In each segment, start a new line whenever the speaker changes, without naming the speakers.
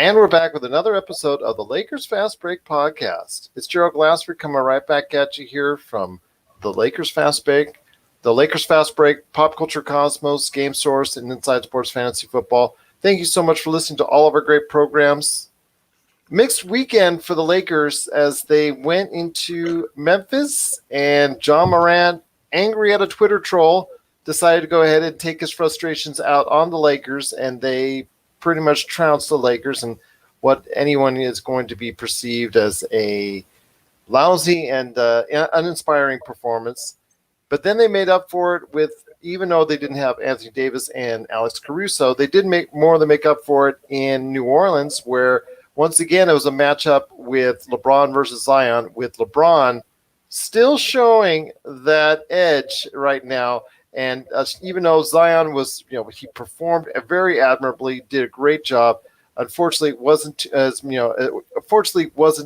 And we're back with another episode of the Lakers Fast Break podcast. It's Gerald Glassford coming right back at you here from the Lakers Fast Break, Pop Culture Cosmos, Game Source, and Inside Sports Fantasy Football. Thank you so much for listening to all of our great programs. Mixed weekend for the Lakers as they went into Memphis, and John Morant, angry at a Twitter troll, decided to go ahead and take his frustrations out on the Lakers, and they pretty much trounced the Lakers in what anyone is going to be perceived as a lousy and uninspiring performance. But then they made up for it with, even though they didn't have Anthony Davis and Alex Caruso, they did make more than make up for it in New Orleans, where once again it was a matchup with LeBron versus Zion, with LeBron still showing that edge right now. And even though Zion was, he performed very admirably, did a great job. Unfortunately, it wasn't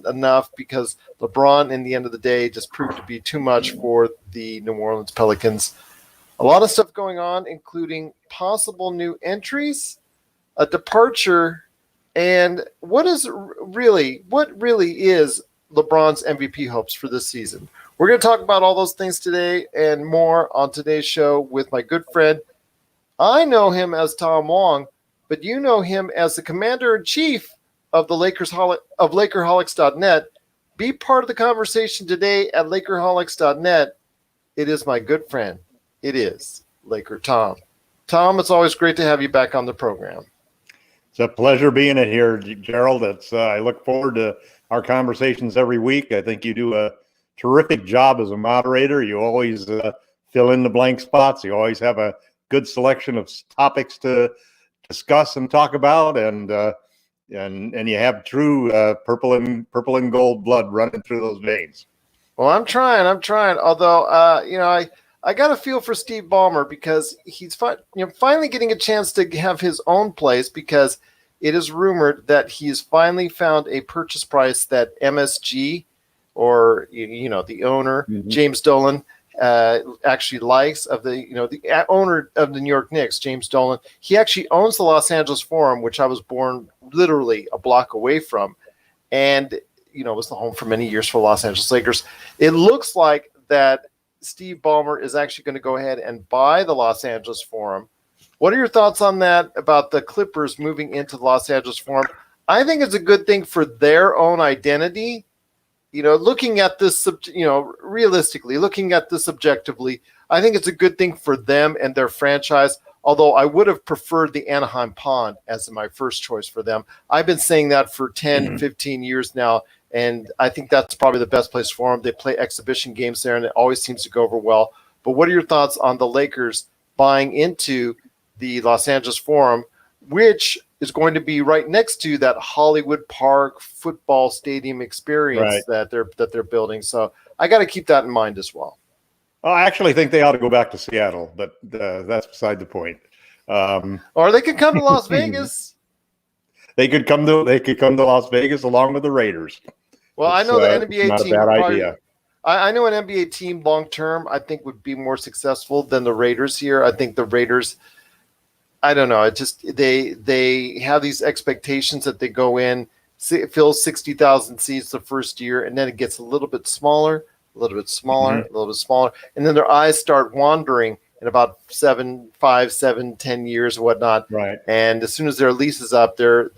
enough because LeBron, in the end of the day, just proved to be too much for the New Orleans Pelicans. A lot of stuff going on, including possible new entries, a departure, and what really is LeBron's MVP hopes for this season. We're going to talk about all those things today and more on today's show with my good friend. I know him as Tom Wong, but you know him as the commander-in-chief of the Lakerholics.net. Be part of the conversation today at Lakerholics.net. It is my good friend. It is LakerTom. Tom, it's always great to have you back on the program.
It's a pleasure being here, Gerald. I look forward to our conversations every week. I think you do a terrific job as a moderator. You always fill in the blank spots. You always have a good selection of topics to discuss and talk about, and you have true purple and gold blood running through those veins.
Well, I'm trying. Although, I got a feel for Steve Ballmer because he's finally getting a chance to have his own place, because it is rumored that he's finally found a purchase price that MSG, or the owner, James Dolan, actually likes, of the owner of the New York Knicks, James Dolan. He actually owns the Los Angeles Forum, which I was born literally a block away from, and was the home for many years for Los Angeles Lakers. It looks like that Steve Ballmer is actually going to go ahead and buy the Los Angeles Forum. What are your thoughts on that, about the Clippers moving into the Los Angeles Forum? I think it's a good thing for their own identity. Looking at this, realistically, looking at this objectively, I think it's a good thing for them and their franchise, although I would have preferred the Anaheim Pond as my first choice for them. I've been saying that for 10, 15 years now, and I think that's probably the best place for them. They play exhibition games there, and it always seems to go over well. But what are your thoughts on the Lakers buying into the Los Angeles Forum, which is going to be right next to that Hollywood Park football stadium experience that they're building? So I got to keep that in mind as well.
I actually think they ought to go back to Seattle, but that's beside the point.
Or they could come to Las Vegas.
They could come to Las Vegas along with the Raiders.
Well, I know the NBA
not
team.
A bad idea.
I know an NBA team long term, I think, would be more successful than the Raiders here. I think the Raiders, I don't know. It just they have these expectations that they go in, fill 60,000 seats the first year, and then it gets a little bit smaller, a little bit smaller, and then their eyes start wandering in about 10 years or whatnot.
Right.
And as soon as their lease is up, they're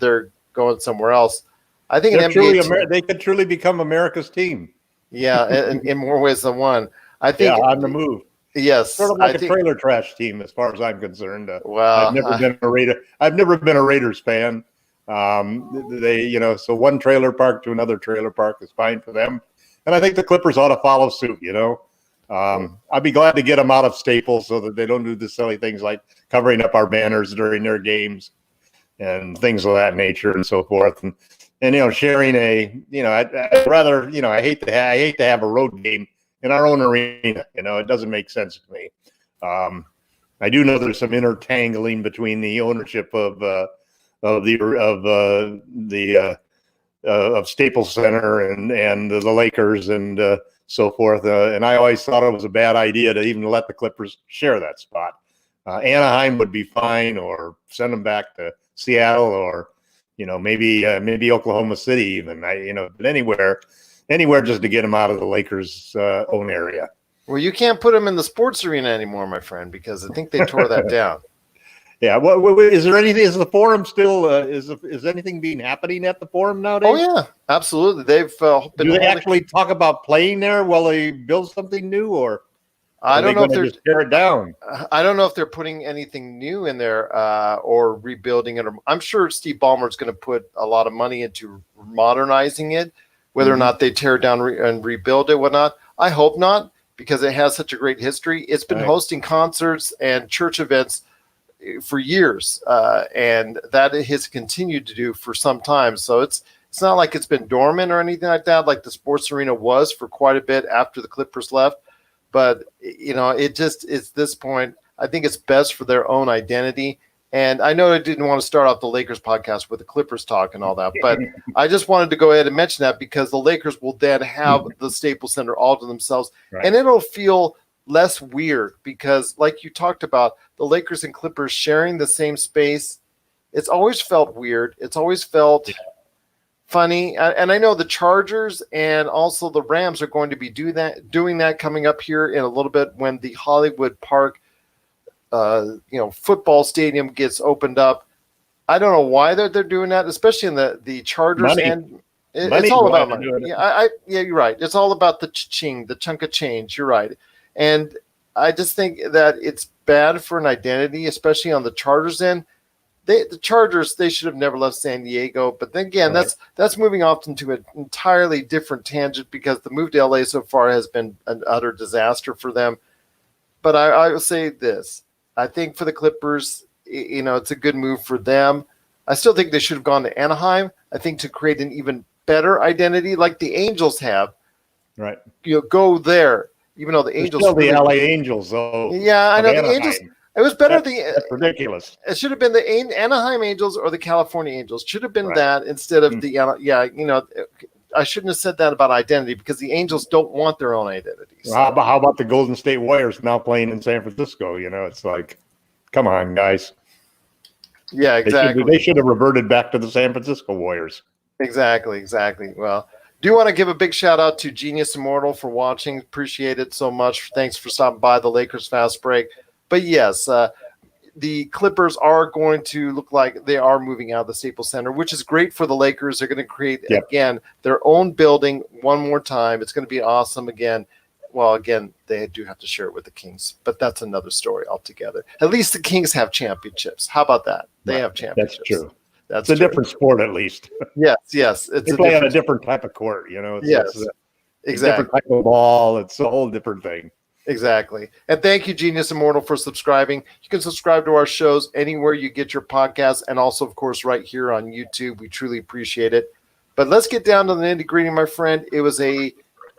going somewhere else. I think
they could truly become America's team.
Yeah, in more ways than one. I think
on the move.
Yes,
sort of like a trailer trash team, as far as I'm concerned.
Well,
I've never been a Raiders fan. So one trailer park to another trailer park is fine for them, and I think the Clippers ought to follow suit. I'd be glad to get them out of Staples so that they don't do the silly things like covering up our banners during their games and things of that nature and so forth. And sharing I'd rather, I hate to have a road game in our own arena. It doesn't make sense to me. I do know there's some intertangling between the ownership of Staples Center and the Lakers and so forth. And I always thought it was a bad idea to even let the Clippers share that spot. Anaheim would be fine, or send them back to Seattle, or maybe Oklahoma City even. But anywhere just to get him out of the Lakers' own area.
Well, you can't put him in the sports arena anymore, my friend, because I think they tore that down.
Yeah. What is there anything? Is the Forum still? Is anything being happening at the Forum nowadays?
Oh yeah, absolutely. They've been.
Do they actually talk about playing there while they build something new, or
I don't know if they're
just tear it down?
I don't know if they're putting anything new in there or rebuilding it. I'm sure Steve Ballmer is going to put a lot of money into modernizing it. Whether or not they tear it down and rebuild it, whatnot, I hope not, because it has such a great history. It's been hosting concerts and church events for years, and that it has continued to do for some time. So it's not like it's been dormant or anything like that, like the sports arena was for quite a bit after the Clippers left. But it's this point. I think it's best for their own identity. And I know I didn't want to start off the Lakers podcast with the Clippers talk and all that, but I just wanted to go ahead and mention that because the Lakers will then have the Staples Center all to themselves, and it'll feel less weird because, like you talked about, the Lakers and Clippers sharing the same space. It's always felt weird. It's always felt funny. And I know the Chargers and also the Rams are going to be doing that coming up here in a little bit when the Hollywood Park football stadium gets opened up. I don't know why they're doing that, especially in the Chargers.
Money.
And it's all about money. Yeah, you're right. It's all about the ching, the chunk of change. You're right. And I just think that it's bad for an identity, especially on the Chargers end. The Chargers, they should have never left San Diego. But then again, that's moving off into an entirely different tangent because the move to LA so far has been an utter disaster for them. But I will say this. I think for the Clippers, it's a good move for them. I still think they should have gone to Anaheim. I think to create an even better identity like the Angels have.
Right.
Go there, even though the Angels.
Still the LA Angels, though.
Yeah, I know
Anaheim.
the Angels. It was better.
That's ridiculous.
It should have been the Anaheim Angels or the California Angels. Should have been that instead of the. I shouldn't have said that about identity because the Angels don't want their own identity. So.
Well, how about the Golden State Warriors now playing in San Francisco? It's like, come on, guys.
Yeah, exactly.
They should have reverted back to the San Francisco Warriors.
Exactly. Well, do want to give a big shout out to Genius Immortal for watching. Appreciate it so much. Thanks for stopping by the Lakers Fast Break. But yes, the Clippers are going to look like they are moving out of the Staples Center, which is great for the Lakers. They're going to create, again, their own building one more time. It's going to be awesome again. Well, again, they do have to share it with the Kings, but that's another story altogether. At least the Kings have championships. How about that? They have championships.
That's true.
It's
a different sport, at least.
Yes.
They play on a different type of court,
Yes,
it's
exactly.
A different type of ball. It's a whole different thing.
Exactly. And thank you, Genius Immortal, for subscribing. You can subscribe to our shows anywhere you get your podcasts and also, of course, right here on YouTube. We truly appreciate it. But let's get down to the nitty-gritty, my friend. It was a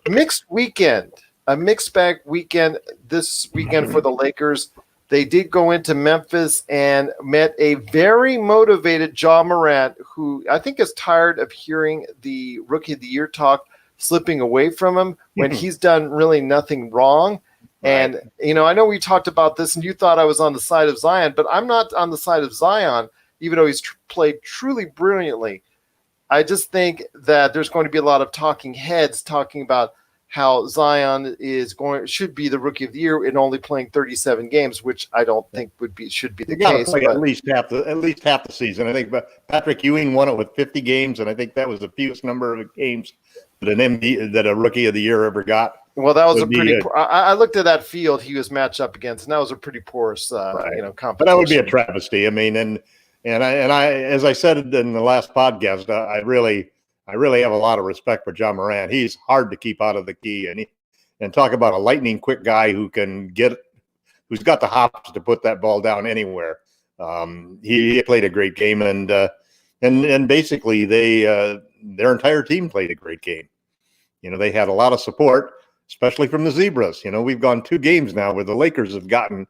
mixed weekend, a mixed bag weekend this weekend for the Lakers. They did go into Memphis and met a very motivated Ja Morant, who I think is tired of hearing the Rookie of the Year talk slipping away from him when he's done really nothing wrong. And, I know we talked about this and you thought I was on the side of Zion, but I'm not on the side of Zion, even though he's played truly brilliantly. I just think that there's going to be a lot of talking heads talking about how Zion should be the Rookie of the Year in only playing 37 games, which I don't think should be the case.
Play at least half the season. I think Patrick Ewing won it with 50 games, and I think that was the fewest number of games that a Rookie of the Year ever got.
Well, that was I looked at that field he was matched up against, and that was a pretty porous, competition.
But that would be a travesty. I mean, and I, as I said in the last podcast, I really have a lot of respect for Ja Morant. He's hard to keep out of the key, and talk about a lightning quick guy who's got the hops to put that ball down anywhere. He played a great game, and basically their entire team played a great game. They had a lot of support, especially from the Zebras. We've gone 2 games now where the Lakers have haven't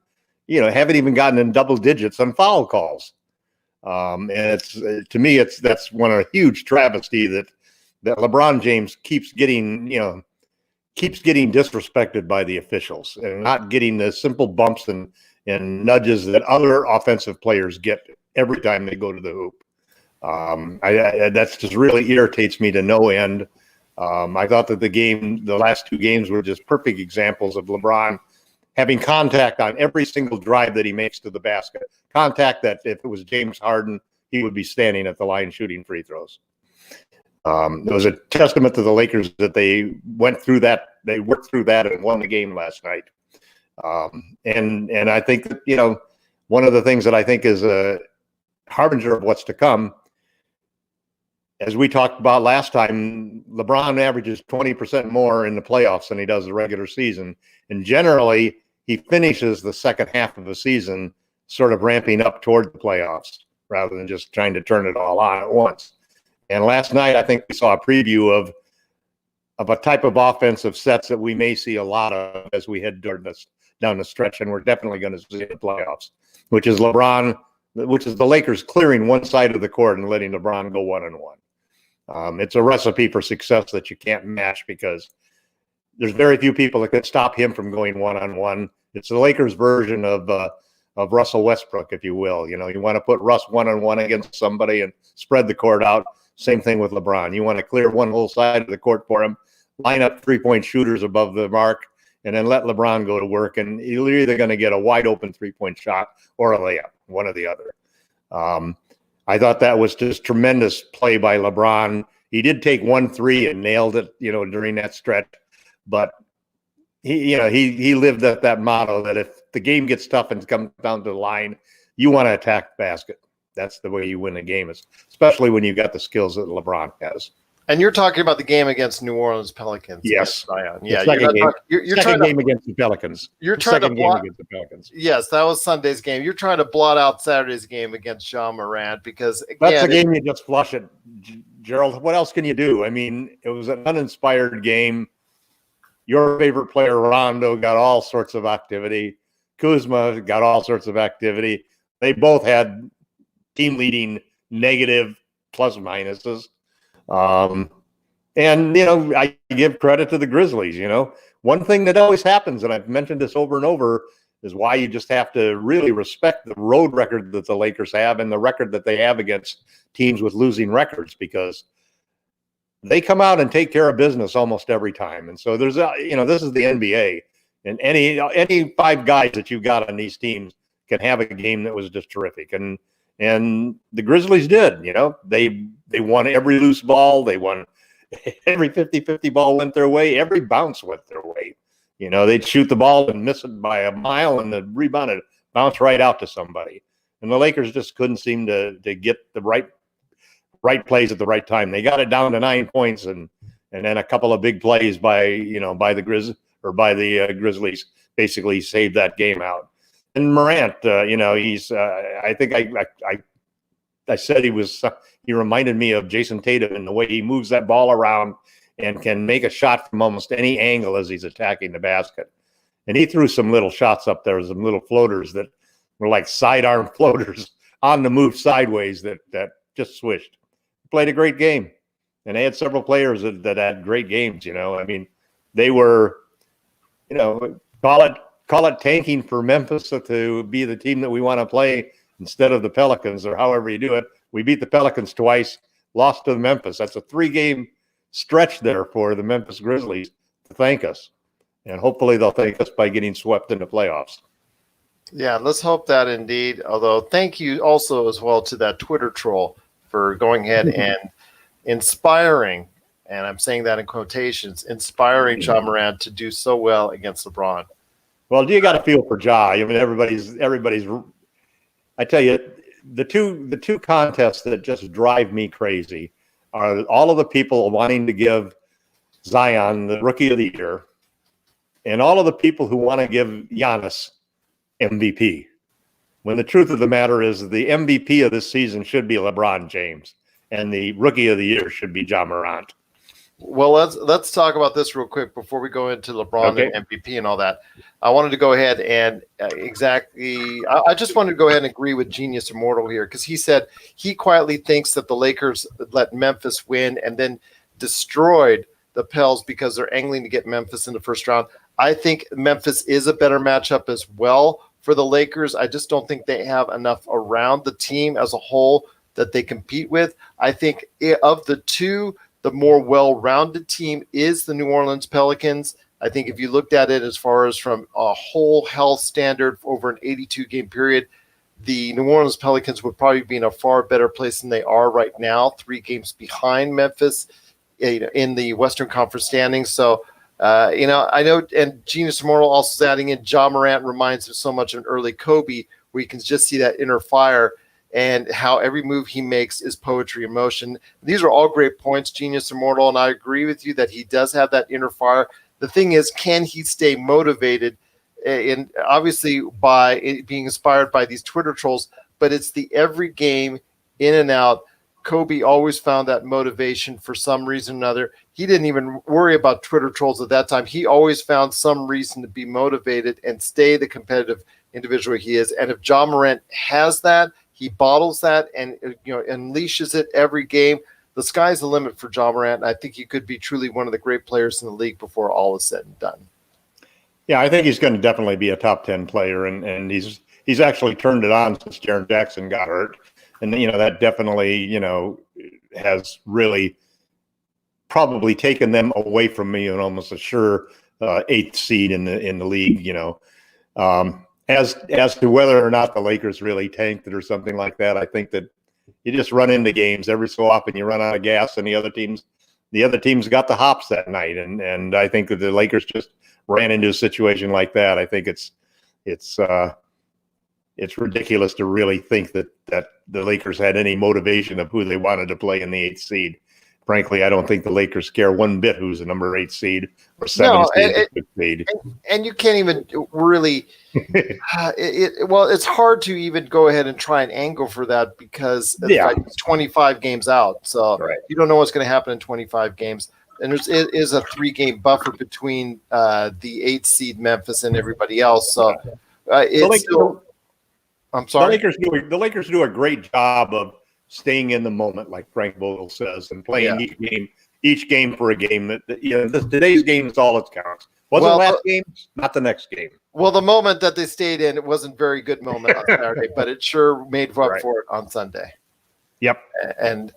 even gotten in double digits on foul calls. And to me, that's one of a huge travesty that LeBron James keeps getting disrespected by the officials and not getting the simple bumps and nudges that other offensive players get every time they go to the hoop. That's just really irritates me to no end. I thought that the last two games were just perfect examples of LeBron having contact on every single drive that he makes to the basket. Contact that if it was James Harden, he would be standing at the line shooting free throws. It was a testament to the Lakers that they went through that. They worked through that and won the game last night. And I think that, one of the things that I think is a harbinger of what's to come, as we talked about last time, LeBron averages 20% more in the playoffs than he does the regular season. And generally, he finishes the second half of the season sort of ramping up toward the playoffs rather than just trying to turn it all on at once. And last night, I think we saw a preview of a type of offensive sets that we may see a lot of as we head down the stretch, and we're definitely going to see in the playoffs, which is the Lakers clearing one side of the court and letting LeBron go one-on-one. It's a recipe for success that you can't match because there's very few people that can stop him from going one-on-one. It's the Lakers' version of Russell Westbrook, if you will. You want to put Russ one-on-one against somebody and spread the court out. Same thing with LeBron. You want to clear one whole side of the court for him, line up three-point shooters above the mark, and then let LeBron go to work. And you're either going to get a wide-open three-point shot or a layup, one or the other. I thought that was just tremendous play by LeBron. He did take 1-3 and nailed it, during that stretch. But he lived at that motto that if the game gets tough and comes down to the line, you want to attack the basket. That's the way you win a game, especially when you've got the skills that LeBron has.
And you're talking about the game against New Orleans Pelicans.
Yes.
Yeah.
Second game against the Pelicans.
You're trying to blot against the Pelicans. Yes, that was Sunday's game. You're trying to blot out Saturday's game against Ja Morant because
that's a game you just flush it, Gerald. What else can you do? I mean, it was an uninspired game. Your favorite player, Rondo, got all sorts of activity. Kuzma got all sorts of activity. They both had team-leading negative plus minuses. And, I give credit to the Grizzlies. One thing that always happens, and I've mentioned this over and over, is why you just have to really respect the road record that the Lakers have and the record that they have against teams with losing records, because they come out and take care of business almost every time. And so this is the NBA, and any five guys that you've got on these teams can have a game that was just terrific. And the Grizzlies did, they won every loose ball. They won every 50-50 ball went their way. Every bounce went their way. They'd shoot the ball and miss it by a mile, and the rebound would bounce right out to somebody. And the Lakers just couldn't seem to get the right plays at the right time. They got it down to 9 points, and then a couple of big plays by the Grizzlies basically saved that game out. And Morant, he's I think I said he reminded me of Jason Tatum in the way he moves that ball around and can make a shot from almost any angle as he's attacking the basket. And he threw some little shots up there, some little floaters that were like sidearm floaters on the move sideways that just swished. Played a great game. And they had several players that had great games, I mean, they were, call it tanking for Memphis to be the team that we want to play instead of the Pelicans, or however you do it. We beat the Pelicans twice, lost to Memphis. That's a 3-game stretch there for the Memphis Grizzlies to thank us. And hopefully they'll thank us by getting swept in the playoffs.
Yeah, let's hope that indeed. Although thank you also as well to that Twitter troll for going ahead and inspiring, and I'm saying that in quotations, inspiring Ja Morant to do so well against LeBron.
Well, you got to feel for Ja. I mean, everybody's. I tell you, the two contests that just drive me crazy are all of the people wanting to give Zion the Rookie of the Year, and all of the people who want to give Giannis MVP. When the truth of the matter is, the MVP of this season should be LeBron James, and the Rookie of the Year should be Ja Morant.
Well, let's talk about this real quick before we go into LeBron and MVP and all that. I wanted to go ahead and I just wanted to go ahead and agree with Genius Immortal here, because he said he quietly thinks that the Lakers let Memphis win and then destroyed the Pels because they're angling to get Memphis in the first round. I think Memphis is a better matchup as well for the Lakers. I just don't think they have enough around the team as a whole that they compete with. I think of the two, the more well-rounded team is the New Orleans Pelicans. I think if you looked at it as far as from a whole health standard over an 82-game period, the New Orleans Pelicans would probably be in a far better place than they are right now, 3 games behind Memphis in the Western Conference standings. So, I know, and Genius Immortal also is adding in Ja Morant reminds us so much of an early Kobe, where you can just see that inner fire and how every move he makes is poetry in motion. These are all great points, Genius Immortal, and I agree with you that he does have that inner fire. The thing is, can he stay motivated? And obviously by being inspired by these Twitter trolls, but it's the every game in and out. Kobe always found that motivation for some reason or another. He didn't even worry about Twitter trolls at that time. He always found some reason to be motivated and stay the competitive individual he is. And if Ja Morant has that, he bottles that and unleashes it every game. The sky's the limit for Ja Morant. And I think he could be truly one of the great players in the league before all is said and done.
Yeah, I think he's going to definitely be a top 10 player, and he's actually turned it on since Jaren Jackson got hurt. And, that definitely, has really probably taken them away from me and almost a sure 8th seed in the league, As to whether or not the Lakers really tanked it or something like that, I think that you just run into games every so often. You run out of gas, and the other teams got the hops that night, and I think that the Lakers just ran into a situation like that. I think it's ridiculous to really think that the Lakers had any motivation of who they wanted to play in the 8th seed. Frankly, I don't think the Lakers care one bit who's the number 8 seed or 7 seed.
And you can't even really. It's hard to even go ahead and try and angle for that because it's 25 games out, so you don't know what's going to happen in 25 games. And it is a 3-game buffer between the 8th seed Memphis and everybody else. So I'm sorry.
The Lakers do a great job of staying in the moment, like Frank Vogel says, and playing each game for a game. Today's game is all that counts. Wasn't last game, not the next game.
Well, the moment that they stayed in, it wasn't a very good moment on Saturday, but it sure made up for it on Sunday.
Yep.
And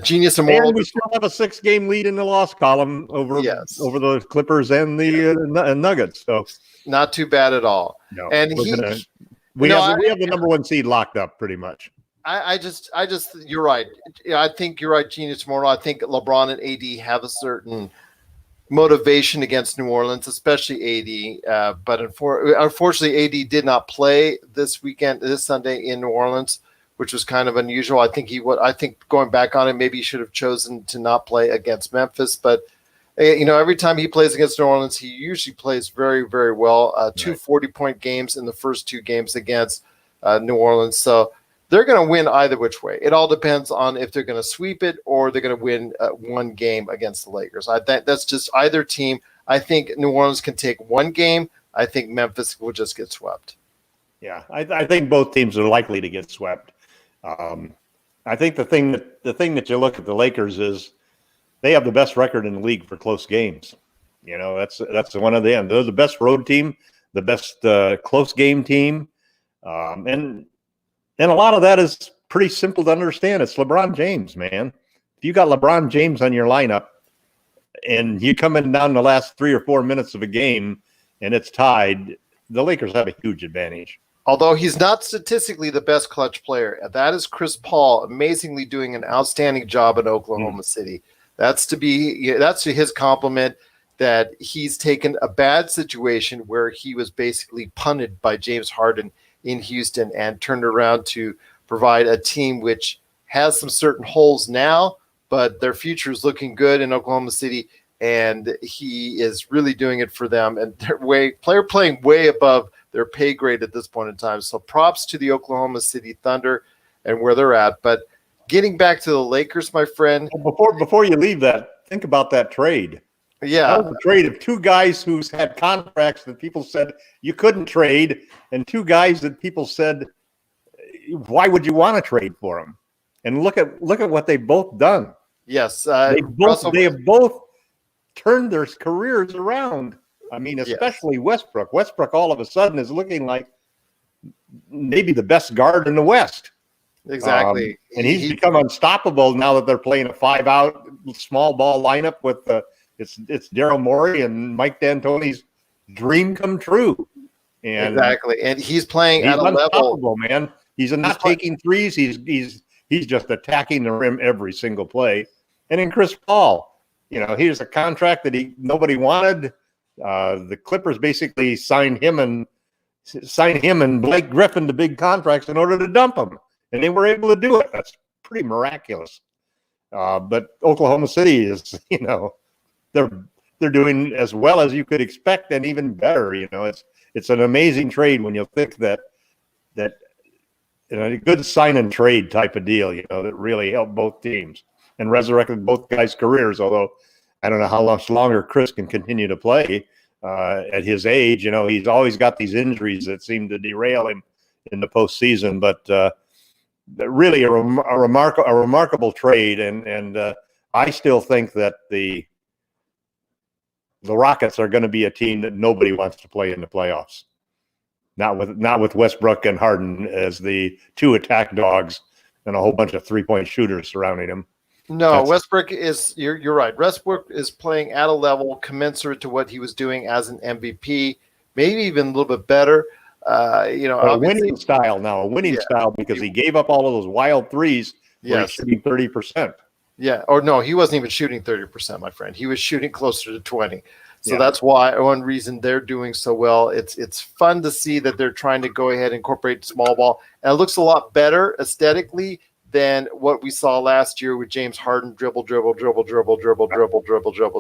Genius Immortal.
And we still have a 6-game lead in the loss column over the Clippers and the Nuggets. So
not too bad at all.
No,
and
we have the number 1 seed locked up pretty much.
I just you're right. I think you're right, Genius Immortal. I think LeBron and AD have a certain motivation against New Orleans, especially AD. But unfortunately, AD did not play this Sunday in New Orleans, which was kind of unusual. I think going back on it, maybe he should have chosen to not play against Memphis. But every time he plays against New Orleans, he usually plays very, very well. 2 40-point games in the first 2 games against New Orleans. So they're going to win either which way. It all depends on if they're going to sweep it or they're going to win 1 game against the Lakers. That's just either team. I think New Orleans can take 1 game. I think Memphis will just get swept.
Yeah, I think both teams are likely to get swept. I think the thing that you look at the Lakers is they have the best record in the league for close games. That's one of them. They're the best road team, the best close game team, and a lot of that is pretty simple to understand. It's LeBron James, man. If you got LeBron James on your lineup and you come in down the last 3 or 4 minutes of a game and it's tied, the Lakers have a huge advantage.
Although he's not statistically the best clutch player. That is Chris Paul amazingly doing an outstanding job in Oklahoma City. That's to his compliment that he's taken a bad situation where he was basically punted by James Harden in Houston and turned around to provide a team which has some certain holes now, but their future is looking good in Oklahoma City, and he is really doing it for them. And they're playing way above their pay grade at this point in time. So props to the Oklahoma City Thunder and where they're at. But getting back to the Lakers, my friend.
Before you leave that, think about that trade.
Yeah.
That was a trade of 2 guys who's had contracts that people said you couldn't trade, and 2 guys that people said, why would you want to trade for them? And look at what they've both done.
Yes.
They have both turned their careers around. I mean, especially Westbrook. Westbrook all of a sudden is looking like maybe the best guard in the West.
Exactly.
And he's become unstoppable now that they're playing a 5-out small ball lineup with it's Daryl Morey and Mike D'Antoni's dream come true. And
exactly. And he's playing
he's
at a level,
unstoppable, man. He's not taking threes. He's just attacking the rim every single play. And then Chris Paul, here's a contract that nobody wanted. The Clippers basically signed him and Blake Griffin to big contracts in order to dump him, and they were able to do it. That's pretty miraculous. But Oklahoma City is, they're doing as well as you could expect, and even better. It's an amazing trade when you think that a good sign and trade type of deal, that really helped both teams and resurrected both guys' careers. Although I don't know how much longer Chris can continue to play at his age. He's always got these injuries that seem to derail him in the postseason. But really a remarkable trade, and I still think that the Rockets are going to be a team that nobody wants to play in the playoffs. Not with Westbrook and Harden as the two attack dogs and a whole bunch of 3-point shooters surrounding him.
No, Westbrook is. You're right. Westbrook is playing at a level commensurate to what he was doing as an MVP, maybe even a little bit better.
A winning style now, because he gave up all of those wild threes.
Yes,
shooting 30%.
Yeah, or no, he wasn't even shooting 30%, my friend. He was shooting closer to 20. So that's why one reason they're doing so well. It's fun to see that they're trying to go ahead and incorporate small ball, and it looks a lot better aesthetically than what we saw last year with James Harden dribble.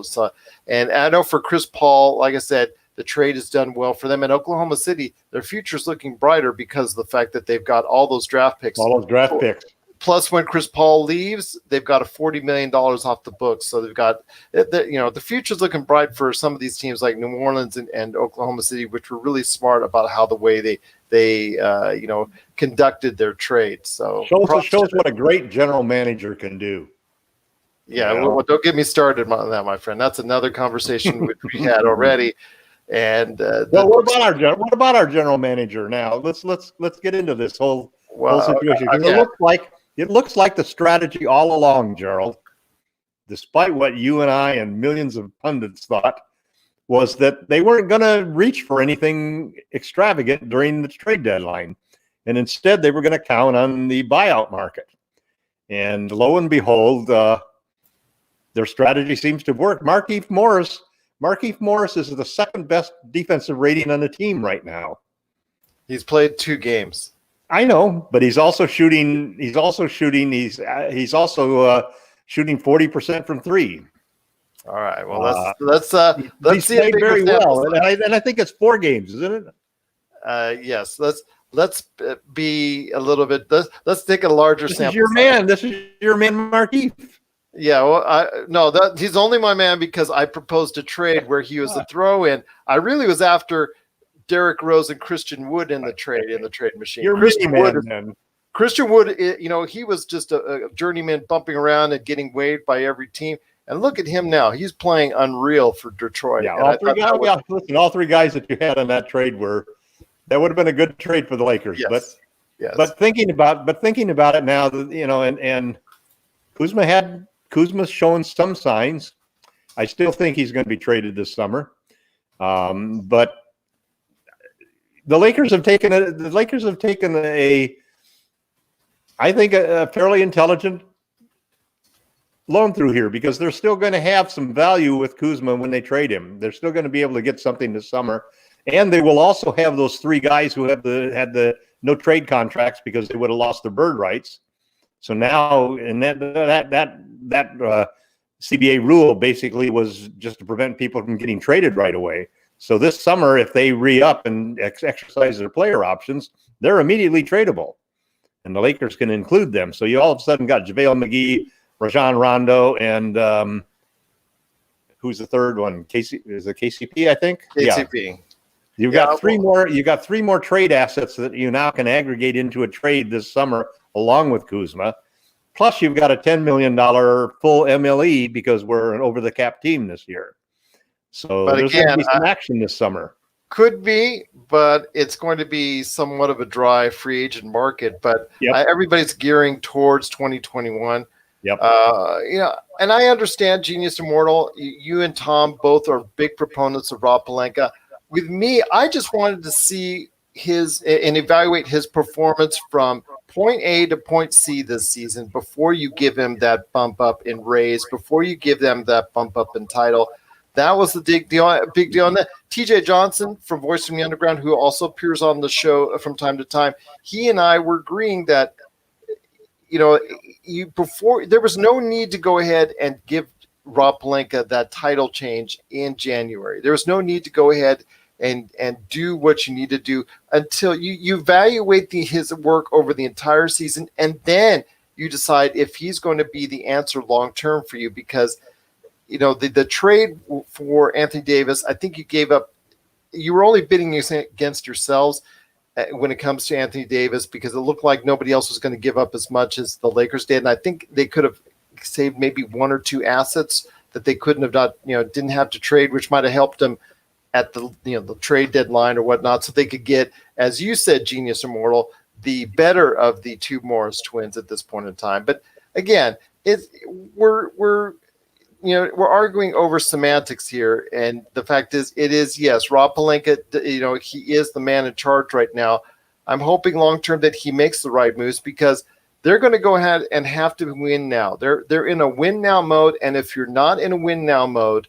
So, and I know for Chris Paul, like I said, the trade has done well for them. In Oklahoma City, their future's looking brighter because of the fact that they've got all those draft picks. Plus, when Chris Paul leaves, they've got a $40 million off the books. So they've got, the future's looking bright for some of these teams like New Orleans and Oklahoma City, which were really smart about how the way they conducted their trade. So
shows what a great general manager can do.
Yeah, well, don't get me started on that, my friend. That's another conversation which we had already. And
what about our general manager now? Let's get into this whole situation. It looks like the strategy all along, Gerald, despite what you and I and millions of pundits thought, was that they weren't going to reach for anything extravagant during the trade deadline. And instead, they were going to count on the buyout market. And lo and behold, their strategy seems to work. Markieff Morris is the second best defensive rating on the team right now.
He's played 2 games.
I know, but he's also shooting. He's also shooting 40% from 3.
All right. Well, let's see
it very well, and I think it's 4 games, isn't
it? Yes. Let's be a little bit. Let's take a larger sample.
This is your man, Markieff.
Yeah, well, he's only my man because I proposed a trade where he was a throw-in. I really was after Derrick Rose and Christian Wood in the trade machine. Christian Wood, he was just a journeyman bumping around and getting waived by every team. And look at him now; he's playing unreal for Detroit.
Yeah, all 3 guys that you had on that trade that would have been a good trade for the Lakers.
Yes.
But thinking about it now, and Kuzma's showing some signs. I still think he's going to be traded this summer. But the Lakers have taken a fairly intelligent loan through here, because they're still going to have some value with Kuzma when they trade him. They're still going to be able to get something this summer. And they will also have those 3 guys who had the no trade contracts because they would have lost their bird rights. So now, and that CBA rule basically was just to prevent people from getting traded right away. So this summer, if they re-up and exercise their player options, they're immediately tradable, and the Lakers can include them. So you all of a sudden got JaVale McGee, Rajon Rondo, and who's the third one? KCP, I think.
KCP.
Yeah. You've got 3 more. You got 3 more trade assets that you now can aggregate into a trade this summer, along with Kuzma. Plus, you've got a $10 million full MLE because we're an over-the-cap team this year. So there's going to be some action this summer.
Could be, but it's going to be somewhat of a dry free agent market. But
Yep.
everybody's gearing towards 2021.
Yep.
And I understand Genius Immortal. You and Tom both are big proponents of Rob Pelinka. With me, I just wanted to see his and evaluate his performance from point A to point C this season before you give him that bump up in raise, before you give them that bump up in title. That was the big deal. And that TJ Johnson from Voice from the Underground, who also appears on the show from time to time, he and I were agreeing that before there was no need to go ahead and give Rob Pelinka that title change in January. There was no need to go ahead and do what you need to do until you evaluate his work over the entire season, and then you decide if he's going to be the answer long term for you. Because the trade for Anthony Davis, I think you gave up. You were only bidding against yourselves when it comes to Anthony Davis, because it looked like nobody else was going to give up as much as the Lakers did. And I think they could have saved maybe one or two assets that they couldn't have didn't have to trade, which might have helped them at the trade deadline or whatnot. So they could get, as you said, Genius Immortal, the better of the two Morris twins at this point in time. But again, we're arguing over semantics here, and the fact is, yes, Rob Pelinka, he is the man in charge right now. I'm hoping long term that he makes the right moves, because they're going to go ahead and have to win now. They're in a win now mode, and if you're not in a win now mode,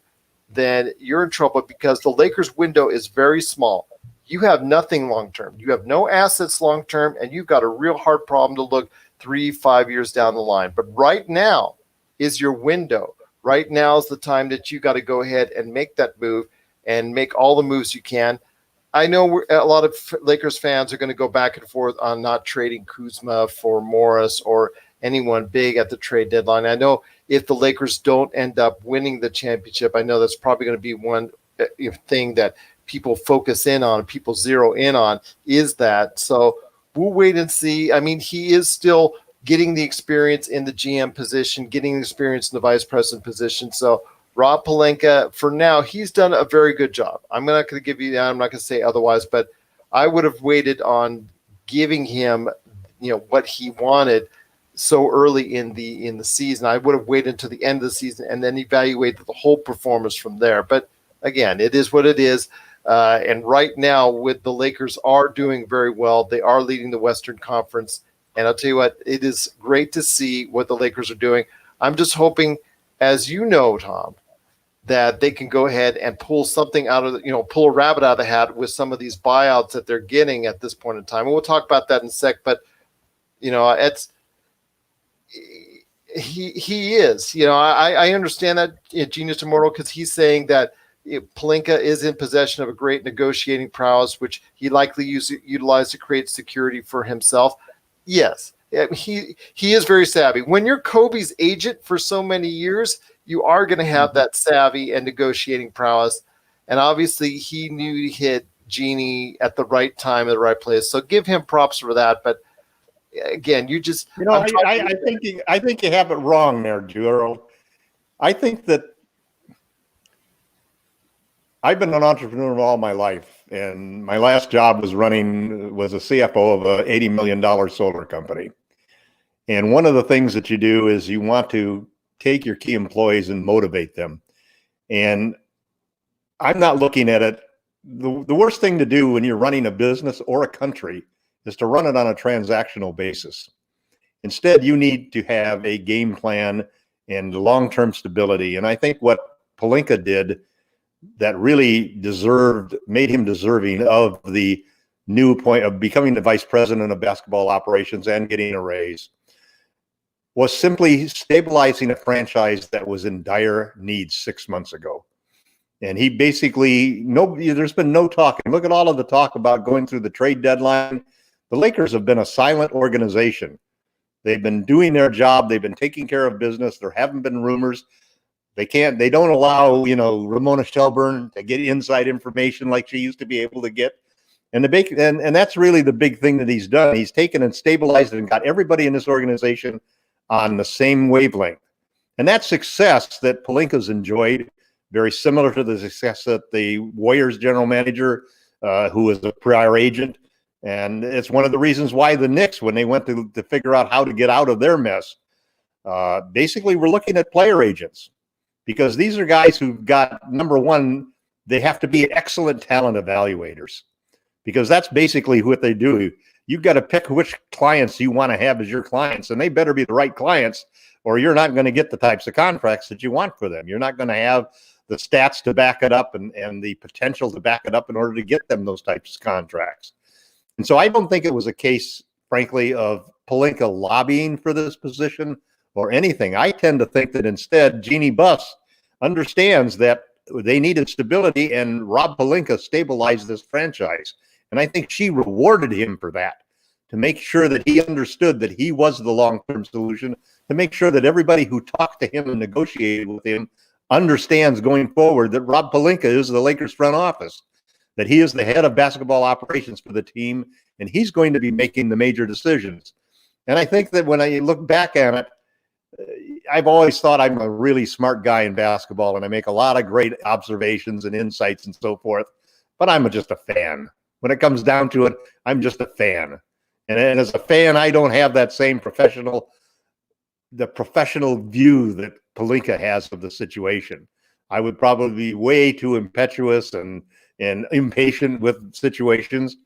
then you're in trouble, because the Lakers' window is very small. You have nothing long term. You have no assets long term, and you've got a real hard problem to look 3-5 years down the line. But right now is your window. Right now is the time that you got to go ahead and make that move and make all the moves you can. I know a lot of Lakers fans are going to go back and forth on not trading Kuzma for Morris or anyone big at the trade deadline. I know if the Lakers don't end up winning the championship, I know that's probably going to be one thing that people focus in on, people zero in on, is that. So we'll wait and see. I mean, he is still getting the experience in the GM position, getting the experience in the vice president position. So Rob Pelinka, for now, he's done a very good job. I'm not going to give you that. I'm not going to say otherwise, but I would have waited on giving him, what he wanted so early in the season. I would have waited until the end of the season and then evaluated the whole performance from there. But again, it is what it is. And right now, with the Lakers are doing very well. They are leading the Western Conference. And I'll tell you what, it is great to see what the Lakers are doing. I'm just hoping, as you know, Tom, that they can go ahead and pull something out of pull a rabbit out of the hat with some of these buyouts that they're getting at this point in time. And we'll talk about that in a sec. But it's he is. I understand that Genius Immortal, because he's saying that Pelinka is in possession of a great negotiating prowess, which he likely utilized to create security for himself. Yes, he is very savvy. When you're Kobe's agent for so many years, you are going to have that savvy and negotiating prowess. And obviously, he knew to hit Genie at the right time, at the right place. So give him props for that. But again,
I think you have it wrong there, Gerald. I think that I've been an entrepreneur all my life, and my last job was a CFO of an $80 million solar company. And one of the things that you do is you want to take your key employees and motivate them. And I'm not looking at it. The worst thing to do when you're running a business or a country is to run it on a transactional basis. Instead, you need to have a game plan and long-term stability. And I think what Pelinka did that really made him deserving of the new point of becoming the vice president of basketball operations and getting a raise was simply stabilizing a franchise that was in dire need 6 months ago. And he basically, there's been no talk. And look at all of the talk about going through the trade deadline. The Lakers have been a silent organization. They've been doing their job. They've been taking care of business. There haven't been rumors. They don't allow, Ramona Shelburne to get inside information like she used to be able to get. And that's really the big thing that he's done. He's taken and stabilized it and got everybody in this organization on the same wavelength. And that success that Pelinka's enjoyed, very similar to the success that the Warriors general manager who was a prior agent. And it's one of the reasons why the Knicks, when they went to figure out how to get out of their mess, basically were looking at player agents, because these are guys who've got, number one, they have to be excellent talent evaluators, because that's basically what they do. You've got to pick which clients you want to have as your clients, and they better be the right clients, or you're not going to get the types of contracts that you want for them. You're not going to have the stats to back it up and the potential to back it up in order to get them those types of contracts. And so I don't think it was a case, frankly, of Pelinka lobbying for this position or anything. I tend to think that instead, Jeannie Buss understands that they needed stability, and Rob Pelinka stabilized this franchise. And I think she rewarded him for that, to make sure that he understood that he was the long-term solution, to make sure that everybody who talked to him and negotiated with him understands going forward that Rob Pelinka is the Lakers front office, that he is the head of basketball operations for the team, and he's going to be making the major decisions. And I think that when I look back at it, I've always thought I'm a really smart guy in basketball, and I make a lot of great observations and insights and so forth, but I'm just a fan. When it comes down to it, I'm just a fan. And as a fan, I don't have that same professional view that Pelinka has of the situation. I would probably be way too impetuous and impatient with situations.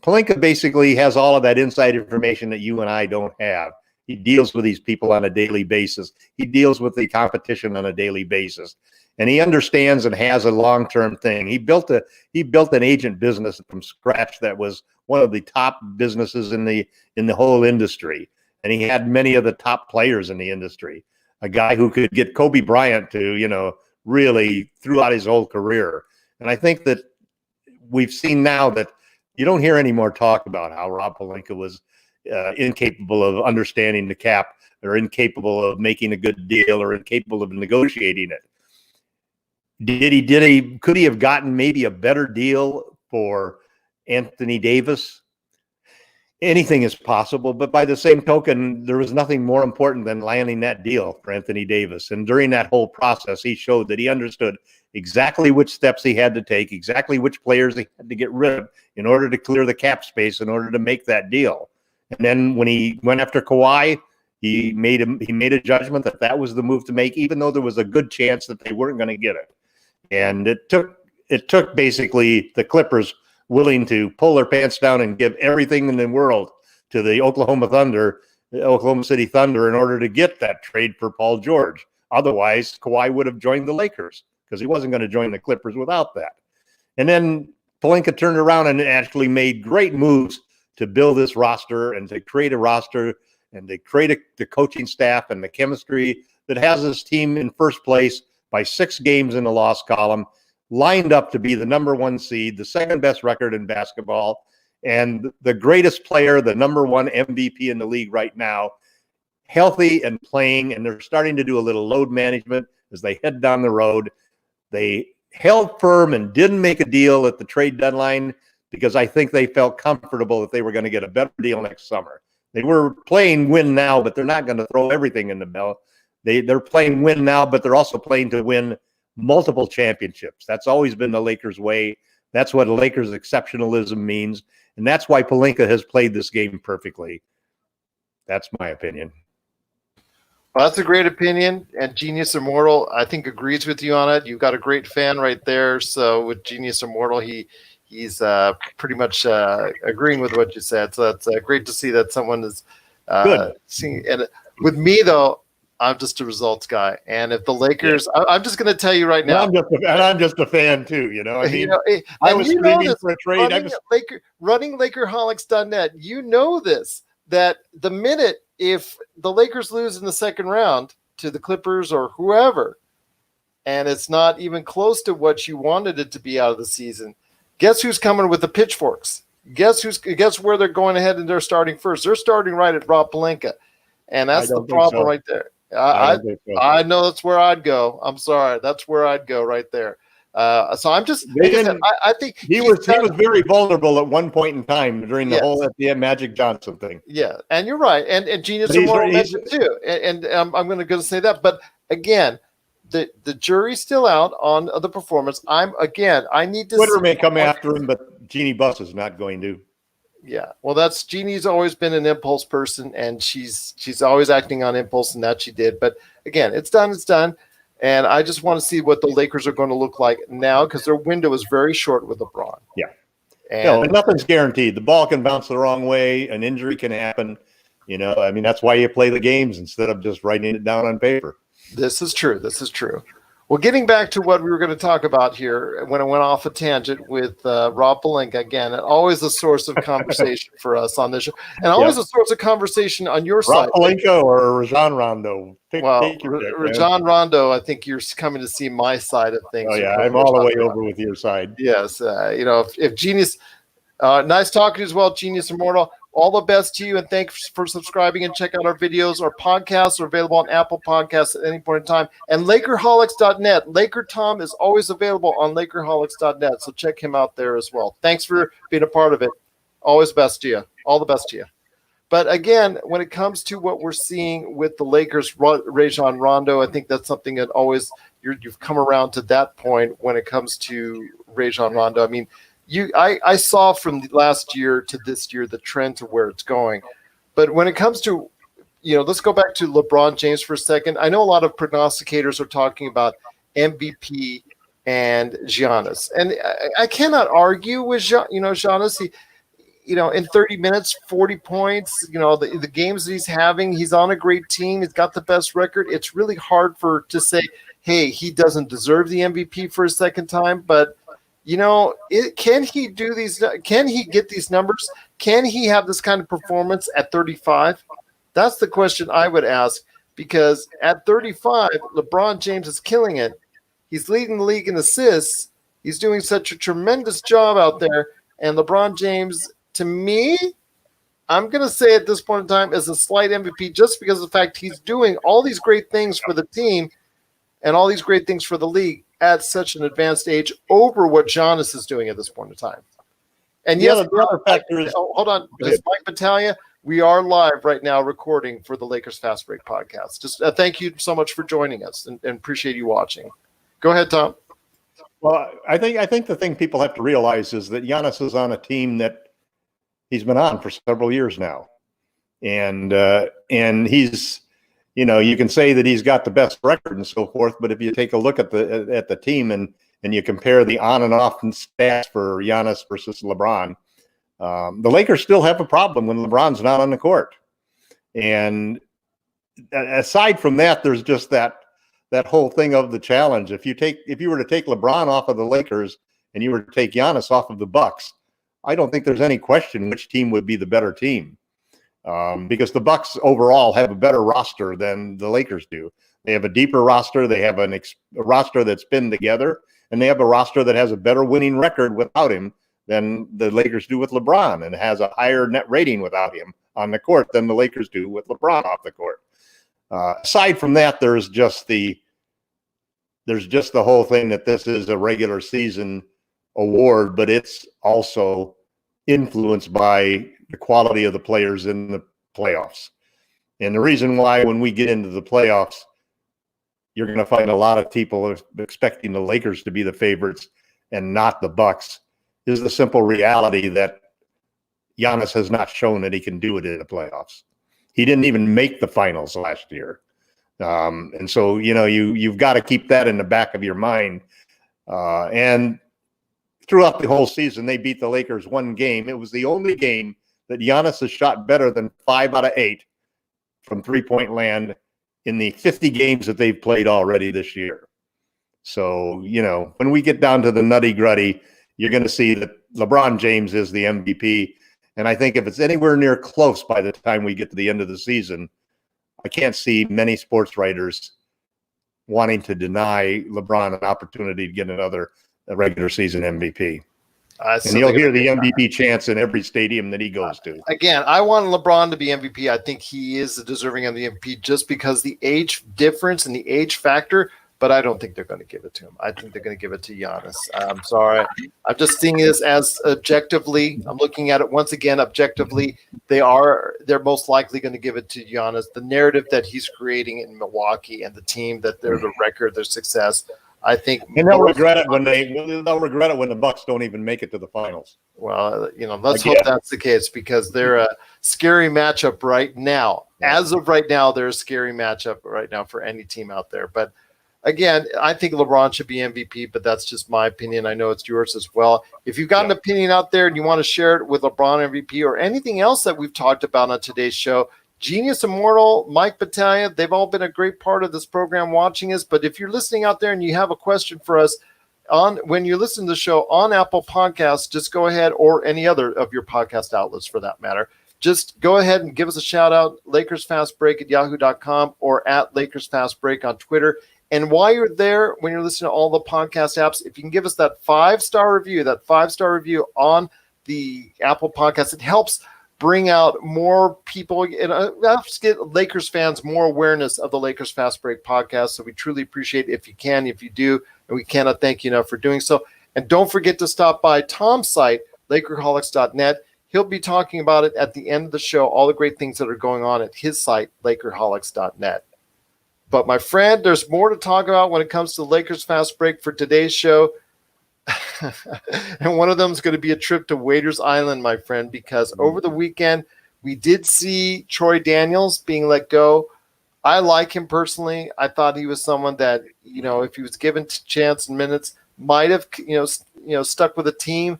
Pelinka basically has all of that inside information that you and I don't have. He deals with these people on a daily basis. He deals with the competition on a daily basis. And he understands and has a long-term thing. He built an agent business from scratch that was one of the top businesses in the whole industry. And he had many of the top players in the industry. A guy who could get Kobe Bryant to, really throughout his whole career. And I think that we've seen now that you don't hear any more talk about how Rob Pelinka was incapable of understanding the cap, or incapable of making a good deal, or incapable of negotiating it. Could he have gotten maybe a better deal for Anthony Davis? Anything is possible, but by the same token, there was nothing more important than landing that deal for Anthony Davis. And during that whole process, he showed that he understood exactly which steps he had to take, exactly which players he had to get rid of in order to clear the cap space, in order to make that deal. And then when he went after Kawhi, he made a judgment that that was the move to make, even though there was a good chance that they weren't going to get it. And it took basically the Clippers willing to pull their pants down and give everything in the world to the Oklahoma City Thunder, in order to get that trade for Paul George. Otherwise, Kawhi would have joined the Lakers, because he wasn't going to join the Clippers without that. And then Pelinka turned around and actually made great moves to build this roster, and to create a roster, and to create the coaching staff and the chemistry that has this team in first place by 6 games in the loss column, lined up to be the number 1 seed, the second best record in basketball, and the greatest player, the number 1 MVP in the league right now, healthy and playing. And they're starting to do a little load management as they head down the road. They held firm and didn't make a deal at the trade deadline, because I think they felt comfortable that they were going to get a better deal next summer. They were playing win now, but they're not going to throw everything in the mill. They're playing win now, but they're also playing to win multiple championships. That's always been the Lakers' way. That's what Lakers exceptionalism means. And that's why Pelinka has played this game perfectly. That's my opinion.
Well, that's a great opinion. And Genius Immortal, I think, agrees with you on it. You've got a great fan right there. So with Genius Immortal, he's pretty much agreeing with what you said. So that's great to see that someone is seeing. And with me, though, I'm just a results guy. And if the Lakers, I'm just going to tell you right now.
I'm just a fan too, I mean, I was screaming for a trade.
Running Lakerholics.net, this, that the minute if the Lakers lose in the second round to the Clippers or whoever, and it's not even close to what you wanted it to be out of the season, guess who's coming with the pitchforks? Guess where they're going ahead and they're starting first? They're starting right at Rob Pelinka. And that's the problem right there. I know that's where I'd go. I'm sorry. That's where I'd go right there. So I'm just, I think
he was very vulnerable at one point in time during the whole at the Magic Johnson thing.
Yeah. And you're right. And Genius Immortal mentioned too. And I'm going to say that. But again, the jury's still out on the performance. I need to
Twitter
see
may come after him, but Jeannie Buss is not going to.
Yeah, well, that's Jeannie's always been an impulse person, and she's always acting on impulse, and that she did. But again, it's done, and I just want to see what the Lakers are going to look like now because their window is very short with LeBron.
Yeah,
and
nothing's guaranteed. The ball can bounce the wrong way, an injury can happen. I mean, that's why you play the games instead of just writing it down on paper.
This is true. Well, getting back to what we were going to talk about here, when I went off a tangent with Rob Pelinka, again, always a source of conversation for us on this show, and always a source of conversation on your side.
Rob Pelinka or Rajon Rondo?
Rajon Rondo, I think you're coming to see my side of things.
Oh, yeah, I'm all the way over with your side.
Yes, if Genius, nice talking to you as well, Genius Immortal. All the best to you, and thanks for subscribing and check out our videos. Our podcasts are available on Apple Podcasts at any point in time. And LakerHolics.net. LakerTom is always available on LakerHolics.net, so check him out there as well. Thanks for being a part of it. Always best to you. All the best to you. But again, when it comes to what we're seeing with the Lakers, Rajon Rondo, I think that's something that always you've come around to that point when it comes to Rajon Rondo. I mean, I saw from last year to this year the trend to where it's going. But when it comes to, let's go back to LeBron James for a second. I know a lot of prognosticators are talking about MVP and Giannis. And I cannot argue with Giannis. In 30 minutes, 40 points, the games that he's having, he's on a great team. He's got the best record. It's really hard to say, hey, he doesn't deserve the MVP for a second time. But can he do these? Can he get these numbers? Can he have this kind of performance at 35? That's the question I would ask, because at 35, LeBron James is killing it. He's leading the league in assists. He's doing such a tremendous job out there. And LeBron James, to me, I'm going to say at this point in time, is a slight MVP just because of the fact he's doing all these great things for the team and all these great things for the league at such an advanced age over what Giannis is doing at this point in time. And
the other factor is,
hold on, just Mike Battaglia, we are live right now recording for the Lakers Fast Break podcast. Just thank you so much for joining us and appreciate you watching. Go ahead, Tom.
Well, I think the thing people have to realize is that Giannis is on a team that he's been on for several years now. And he's, you can say that he's got the best record and so forth, but if you take a look at the team and you compare the on and off stats for Giannis versus LeBron, the Lakers still have a problem when LeBron's not on the court. And aside from that, there's just that whole thing of the challenge. If you were to take LeBron off of the Lakers and you were to take Giannis off of the Bucks, I don't think there's any question which team would be the better team. Because the Bucks overall have a better roster than the Lakers do. They have a deeper roster. They have a roster that's been together, and they have a roster that has a better winning record without him than the Lakers do with LeBron, and has a higher net rating without him on the court than the Lakers do with LeBron off the court. Aside from that, there's just the whole thing that this is a regular season award, but it's also influenced by the quality of the players in the playoffs. And the reason why when we get into the playoffs, you're going to find a lot of people expecting the Lakers to be the favorites and not the Bucks is the simple reality that Giannis has not shown that he can do it in the playoffs. He didn't even make the finals last year. And so, you've got to keep that in the back of your mind. And throughout the whole season, they beat the Lakers one game. It was the only game that Giannis has shot better than 5 out of 8 from three-point land in the 50 games that they've played already this year. So, when we get down to the nutty-grutty, you're going to see that LeBron James is the MVP. And I think if it's anywhere near close by the time we get to the end of the season, I can't see many sports writers wanting to deny LeBron an opportunity to get another regular season MVP. And you'll hear the MVP chants in every stadium that he goes to.
Again, I want LeBron to be MVP. I think he is deserving of the MVP just because the age difference and the age factor but I don't think they're going to give it to him. I think they're going to give it to Giannis. I'm sorry. I'm just seeing this as objectively. I'm looking at it once again objectively. They're most likely going to give it to Giannis. The narrative that he's creating in Milwaukee and the team, that they're the record, their success. I think,
and they'll regret it when the Bucks don't even make it to the finals.
Well, let's hope that's the case, because they're a scary matchup right now. As of right now, they're a scary matchup right now for any team out there. But again, I think LeBron should be MVP, but that's just my opinion. I know it's yours as well. If you've got an opinion out there and you want to share it with LeBron MVP or anything else that we've talked about on today's show, Genius Immortal, Mike Battaglia, they've all been a great part of this program watching us. But if you're listening out there and you have a question for us when you listen to the show on Apple Podcasts, just go ahead, or any other of your podcast outlets for that matter. Just go ahead and give us a shout out, LakersFastBreak@yahoo.com or at LakersFastBreak on Twitter. And while you're there, when you're listening to all the podcast apps, if you can give us that 5-star review on the Apple Podcast, it helps bring out more people and helps get Lakers fans more awareness of the Lakers Fast Break podcast. So we truly appreciate it if you can, if you do, and we cannot thank you enough for doing so. And don't forget to stop by Tom's site, Lakerholics.net. He'll be talking about it at the end of the show, all the great things that are going on at his site, Lakerholics.net. But my friend, there's more to talk about when it comes to Lakers Fast Break for today's show. And one of them is going to be a trip to Waiters Island, my friend, because over the weekend we did see Troy Daniels being let go. I like him personally. I thought he was someone that, if he was given chance and minutes, might have, stuck with a team.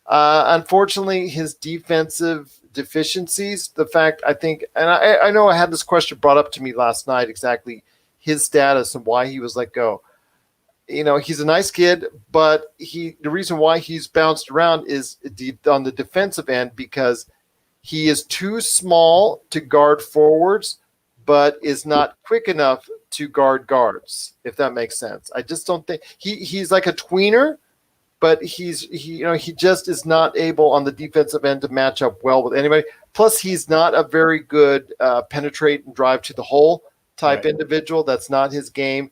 Unfortunately, his defensive deficiencies, the fact I know I had this question brought up to me last night, exactly his status and why he was let go. He's a nice kid, but the reason why he's bounced around is on the defensive end, because he is too small to guard forwards, but is not quick enough to guard guards, if that makes sense. I just don't think he's like a tweener, but he just is not able on the defensive end to match up well with anybody. Plus, he's not a very good penetrate and drive to the hole type individual. That's not his game.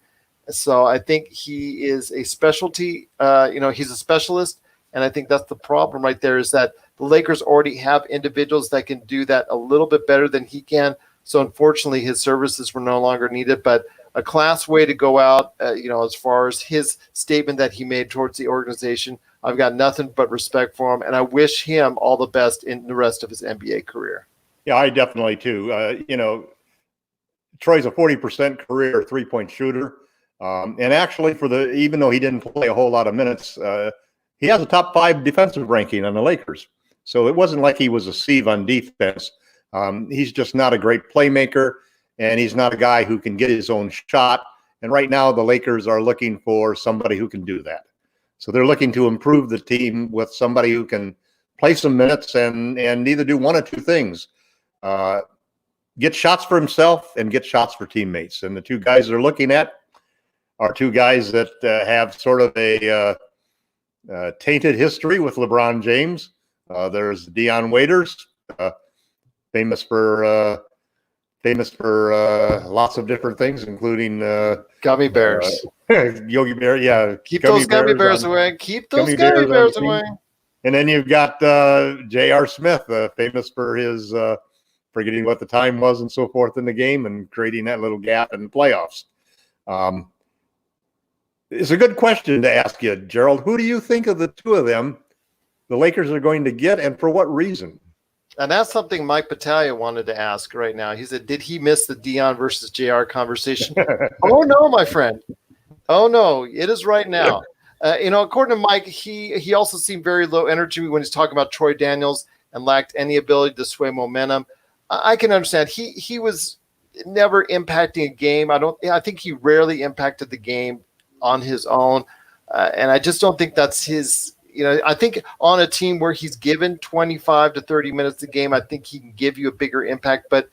So I think he is a specialty. He's a specialist, and I think that's the problem right there, is that the Lakers already have individuals that can do that a little bit better than he can. So unfortunately, his services were no longer needed. But a class way to go out, as far as his statement that he made towards the organization, I've got nothing but respect for him, and I wish him all the best in the rest of his NBA career.
Yeah, I definitely too. Troy's a 40% career three-point shooter. And actually, even though he didn't play a whole lot of minutes, he has a top 5 defensive ranking on the Lakers. So it wasn't like he was a sieve on defense. He's just not a great playmaker, and he's not a guy who can get his own shot. And right now, the Lakers are looking for somebody who can do that. So they're looking to improve the team with somebody who can play some minutes and either do one or two things. Get shots for himself and get shots for teammates. And the two guys they're looking at are two guys that have sort of a tainted history with LeBron James. There's Dion Waiters, famous for lots of different things, including
gummy bears.
Yogi Bear, yeah.
Keep those gummy bears away. Keep those gummy bears away.
And then you've got J.R. Smith, famous for his forgetting what the time was and so forth in the game and creating that little gap in the playoffs. It's a good question to ask you, Gerald. Who do you think of the two of them the Lakers are going to get, and for what reason?
And that's something Mike Battaglia wanted to ask right now. He said, did he miss the Dion versus JR conversation? Oh, no, my friend. Oh, no, it is right now. According to Mike, he also seemed very low energy when he's talking about Troy Daniels and lacked any ability to sway momentum. I can understand. He was never impacting a game. I think he rarely impacted the game on his own. And I just don't think that's his, I think on a team where he's given 25 to 30 minutes a game, I think he can give you a bigger impact. But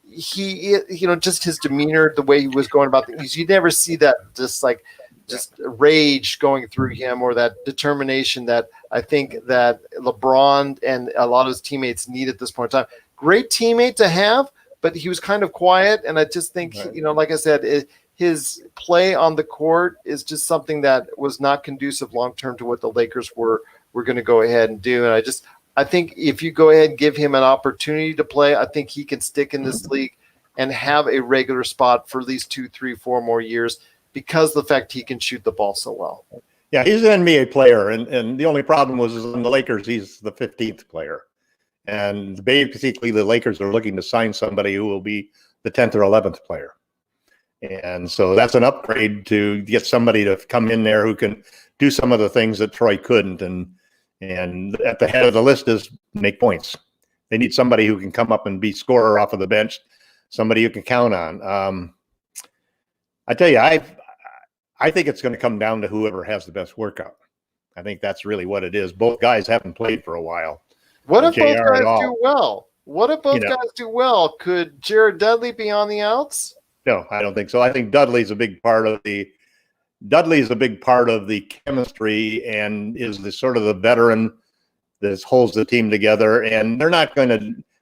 he, just his demeanor, the way he was going about things, you never see that just rage going through him, or that determination that I think that LeBron and a lot of his teammates need at this point in time. Great teammate to have, but he was kind of quiet. And I just think, like I said, his play on the court is just something that was not conducive long term to what the Lakers were going to go ahead and do. And I think if you go ahead and give him an opportunity to play, I think he can stick in this league and have a regular spot for at least 2, 3, 4 more years because of the fact he can shoot the ball so well.
Yeah, he's an NBA player, and the only problem was in the Lakers, he's the 15th player. And basically the Lakers are looking to sign somebody who will be the 10th or 11th player. And so that's an upgrade to get somebody to come in there who can do some of the things that Troy couldn't. And at the head of the list is make points. They need somebody who can come up and be scorer off of the bench, somebody you can count on. I tell you, I think it's going to come down to whoever has the best workout. I think that's really what it is. Both guys haven't played for a while.
What if both guys do well? What if both guys do well? Could Jared Dudley be on the outs?
No, I don't think so. I think Dudley's a big part of the chemistry and is the sort of the veteran that holds the team together. And they're not going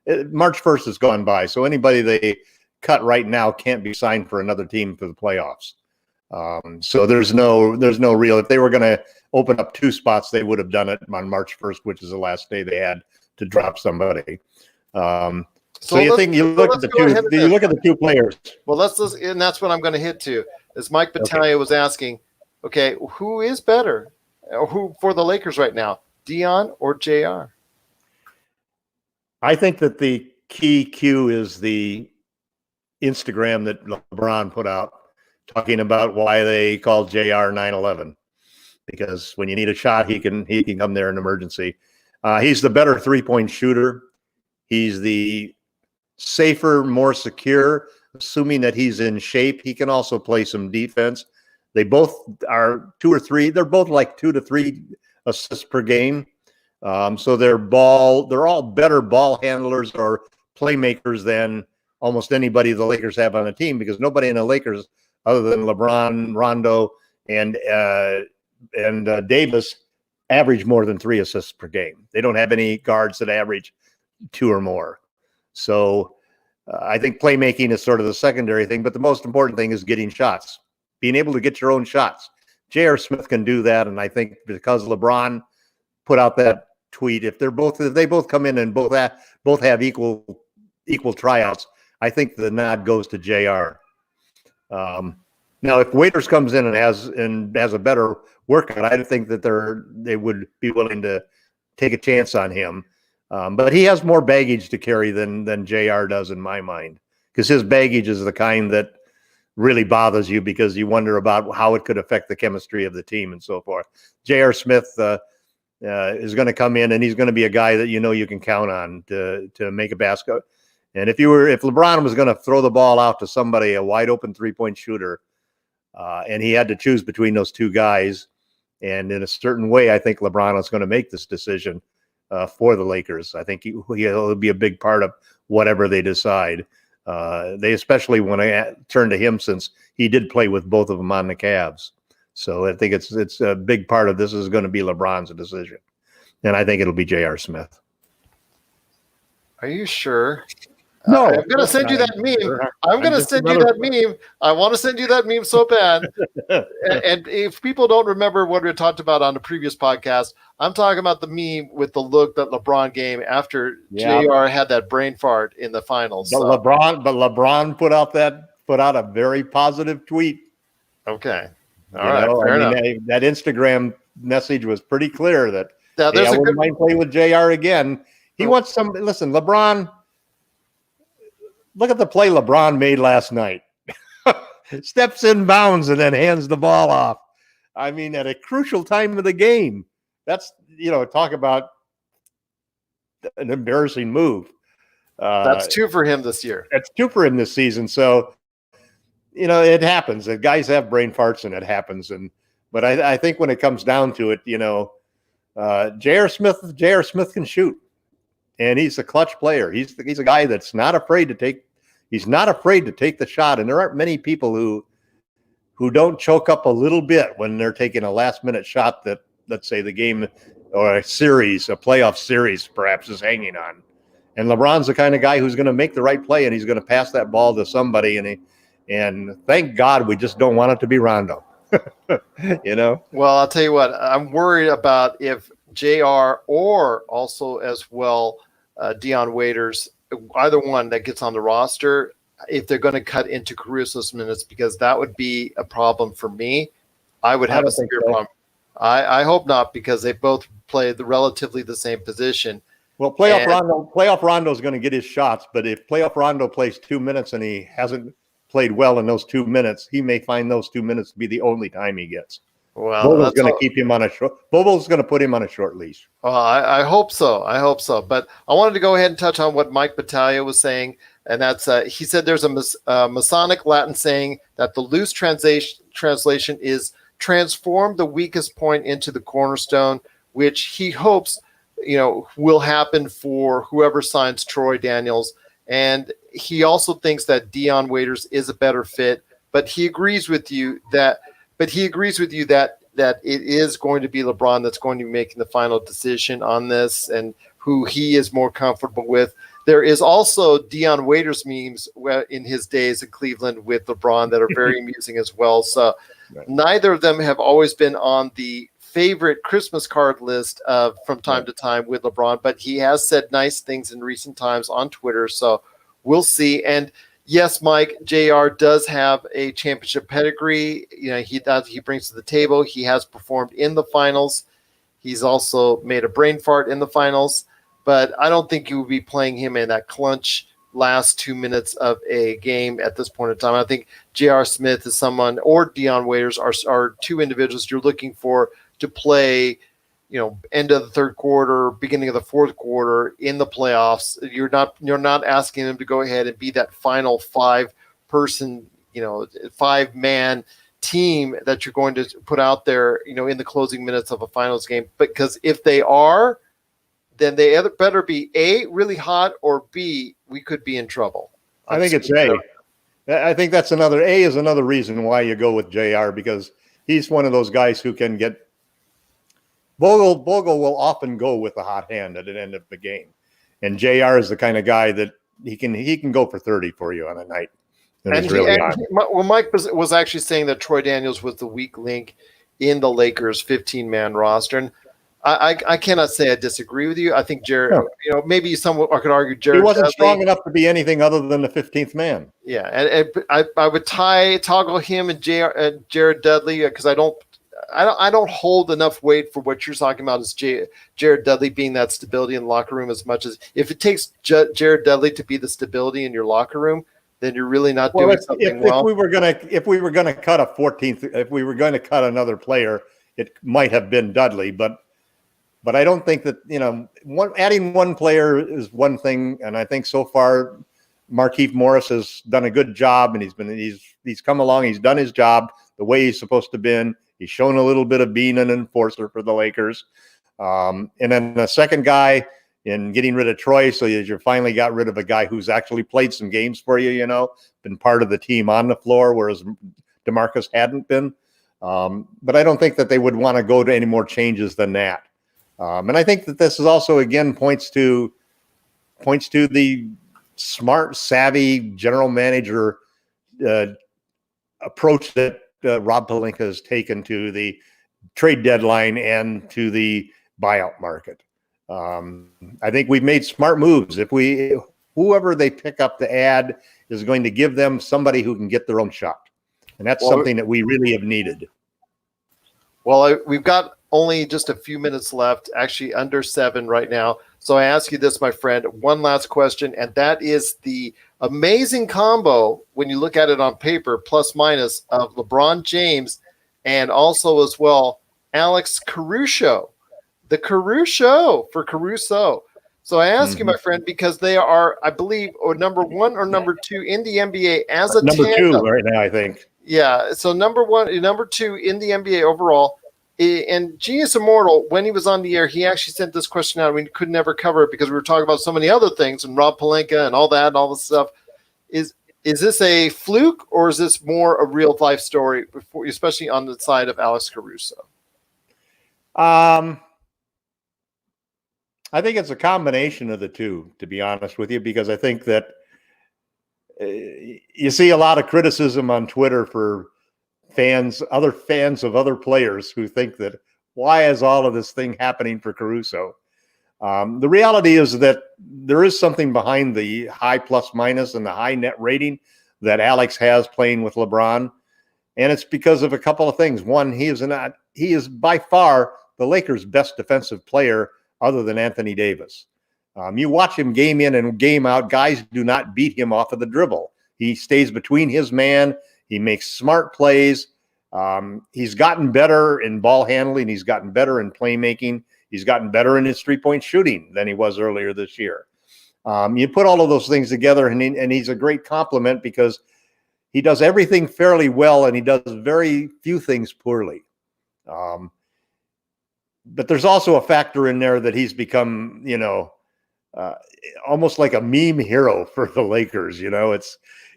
to. March 1st has gone by, so anybody they cut right now can't be signed for another team for the playoffs. So there's no real. If they were going to open up 2 spots, they would have done it on March 1st, which is the last day they had to drop somebody. So you look at the 2 players.
Well, let's and that's what I'm going to hit to. As Mike Battaglia was asking, okay, who is better? Who for the Lakers right now, Dion or JR?
I think that the key cue is the Instagram that LeBron put out talking about why they call JR 9/11, because when you need a shot, he can come there in emergency. He's the better 3-point shooter. He's the safer, more secure, assuming that he's in shape. He can also play some defense. They both are 2 or 3. They're both like 2 to 3 assists per game. So they're all better ball handlers or playmakers than almost anybody the Lakers have on the team, because nobody in the Lakers other than LeBron, Rondo, and Davis average more than 3 assists per game. They don't have any guards that average 2 or more. So I think playmaking is sort of the secondary thing, but the most important thing is getting shots, being able to get your own shots. J.R. Smith can do that, and I think because LeBron put out that tweet, if they both come in and both have equal tryouts, I think the nod goes to J.R. Now, if Waiters comes in and has a better workout, I think that they would be willing to take a chance on him. But he has more baggage to carry than JR does in my mind, because his baggage is the kind that really bothers you because you wonder about how it could affect the chemistry of the team and so forth. J.R. Smith is going to come in, and he's going to be a guy that you can count on to make a basket. And if LeBron was going to throw the ball out to somebody, a wide open 3-point shooter, and he had to choose between those 2 guys, and in a certain way, I think LeBron is going to make this decision for the Lakers. I think he'll be a big part of whatever they decide. They especially want to turn to him since he did play with both of them on the Cavs. So I think it's a big part of this is going to be LeBron's decision, and I think it'll be J.R. Smith.
Are you sure?
No,
I'm going to send you that meme. I'm going to send you that meme. I want to send you that meme so bad. And if people don't remember what we talked about on the previous podcast, I'm talking about the meme with the look that LeBron gave after JR had that brain fart in the finals.
But LeBron put out a very positive tweet.
Okay. All right. Fair enough.
That Instagram message was pretty clear that
I
wouldn't mind playing with JR again. He wants some. Listen, LeBron. Look at the play LeBron made last night. Steps in bounds and then hands the ball off. I mean, at a crucial time of the game. That's, talk about an embarrassing move.
That's 2 for him this year.
That's 2 for him this season. So, it happens. Guys have brain farts, and it happens. But I think when it comes down to it, J.R. Smith can shoot. And he's a clutch player. He's a guy that's not afraid to take. He's not afraid to take the shot. And there aren't many people who don't choke up a little bit when they're taking a last-minute shot that, let's say, the game or a playoff series, perhaps, is hanging on. And LeBron's the kind of guy who's going to make the right play, and he's going to pass that ball to somebody, and And thank God we just don't want it to be Rondo. You know?
Well, I'll tell you what, I'm worried about if JR or also as well Dion Waiters, either one that gets on the roster, if they're going to cut into Caruso's minutes, because that would be a problem for me. I would have a severe problem. I hope not, because they both play relatively the same position.
Well, playoff Rondo is going to get his shots, but if playoff Rondo plays 2 minutes and he hasn't played well in those 2 minutes, he may find those 2 minutes to be the only time he gets.
Well,
Vogel's going to keep him on a short. Vogel's going to put him on a short leash.
Well, I hope so. I hope so. But I wanted to go ahead and touch on what Mike Battaglia was saying, and that's he said there's a Masonic Latin saying that the loose translation is transform the weakest point into the cornerstone, which he hopes will happen for whoever signs Troy Daniels. And he also thinks that Dion Waiters is a better fit, but he agrees with you that it is going to be LeBron that's going to be making the final decision on this and who he is more comfortable with. There is also Dion Waiters memes in his days in Cleveland with LeBron that are very amusing as well. So neither of them have always been on the favorite Christmas card list from time to time with LeBron, but he has said nice things in recent times on Twitter. So we'll see. And yes, Mike, JR does have a championship pedigree. He brings to the table. He has performed in the finals. He's also made a brain fart in the finals, but I don't think you would be playing him in that clutch last 2 minutes of a game at this point in time. I think J.R. Smith is someone, or Dion Waiters are two individuals you're looking for to play, end of the third quarter, beginning of the fourth quarter in the playoffs. You're not asking them to go ahead and be that final 5-person, 5-man team that you're going to put out there, in the closing minutes of a finals game. Because if they are, then they either better be A, really hot, or B, we could be in trouble.
I think it's A. I think that's another reason why you go with JR, because he's one of those guys who can get Vogel will often go with a hot hand at the end of the game. And JR is the kind of guy that he can go for 30 for you on a night.
Mike was actually saying that Troy Daniels was the weak link in the Lakers 15-man roster. And I cannot say I disagree with you. I think Jared, maybe someone could argue Jared.
He wasn't strong enough to be anything other than the 15th man.
Yeah, and I would toggle him and Jared Dudley, because I don't hold enough weight for what you're talking about as Jared Dudley being that stability in the locker room, as much as if it takes Jared Dudley to be the stability in your locker room, then you're really not doing something well.
If we were gonna cut a 14th, if we were going to cut another player, it might have been Dudley, but I don't think that adding one player is one thing, and I think so far Markieff Morris has done a good job, and he's come along, he's done his job the way he's supposed to been. He's shown a little bit of being an enforcer for the Lakers. And then the second guy in getting rid of Troy, so you finally got rid of a guy who's actually played some games for you, been part of the team on the floor, whereas DeMarcus hadn't been. But I don't think that they would want to go to any more changes than that. And I think that this is also, again, points to the smart, savvy general manager approach that Rob Pelinka has taken to the trade deadline and to the buyout market. I think we've made smart moves. Whoever they pick up to add is going to give them somebody who can get their own shot. And that's something that we really have needed.
Well, we've got only just a few minutes left, actually under 7 right now. So I ask you this, my friend, one last question, and that is the amazing combo, when you look at it on paper, plus minus, of LeBron James and also as well Alex Caruso, the Caruso for Caruso. So I ask you, my friend, because they are, I believe, or number 1 or number 2 in the NBA as a
number
tandem.
2 right now, I think.
Yeah, so number 1, number 2 in the NBA overall. And Genius Immortal, when he was on the air, he actually sent this question out. We could never cover it because we were talking about so many other things and Rob Pelinka and all that and all this stuff. Is this a fluke, or is this more a real life story, especially on the side of Alex Caruso?
I think it's a combination of the two, to be honest with you, because I think that you see a lot of criticism on Twitter for other fans of other players who think that why is all of this thing happening for Caruso? The reality is that there is something behind the high plus minus and the high net rating that Alex has playing with LeBron. And it's because of a couple of things. One, he is by far the Lakers' best defensive player other than Anthony Davis. You watch him game in and game out, guys do not beat him off of the dribble. He stays between his man. He makes smart plays. He's gotten better in ball handling. He's gotten better in playmaking. He's gotten better in his three-point shooting than he was earlier this year. You put all of those things together, and he's a great compliment because he does everything fairly well, and he does very few things poorly. But there's also a factor in there that he's become, almost like a meme hero for the Lakers.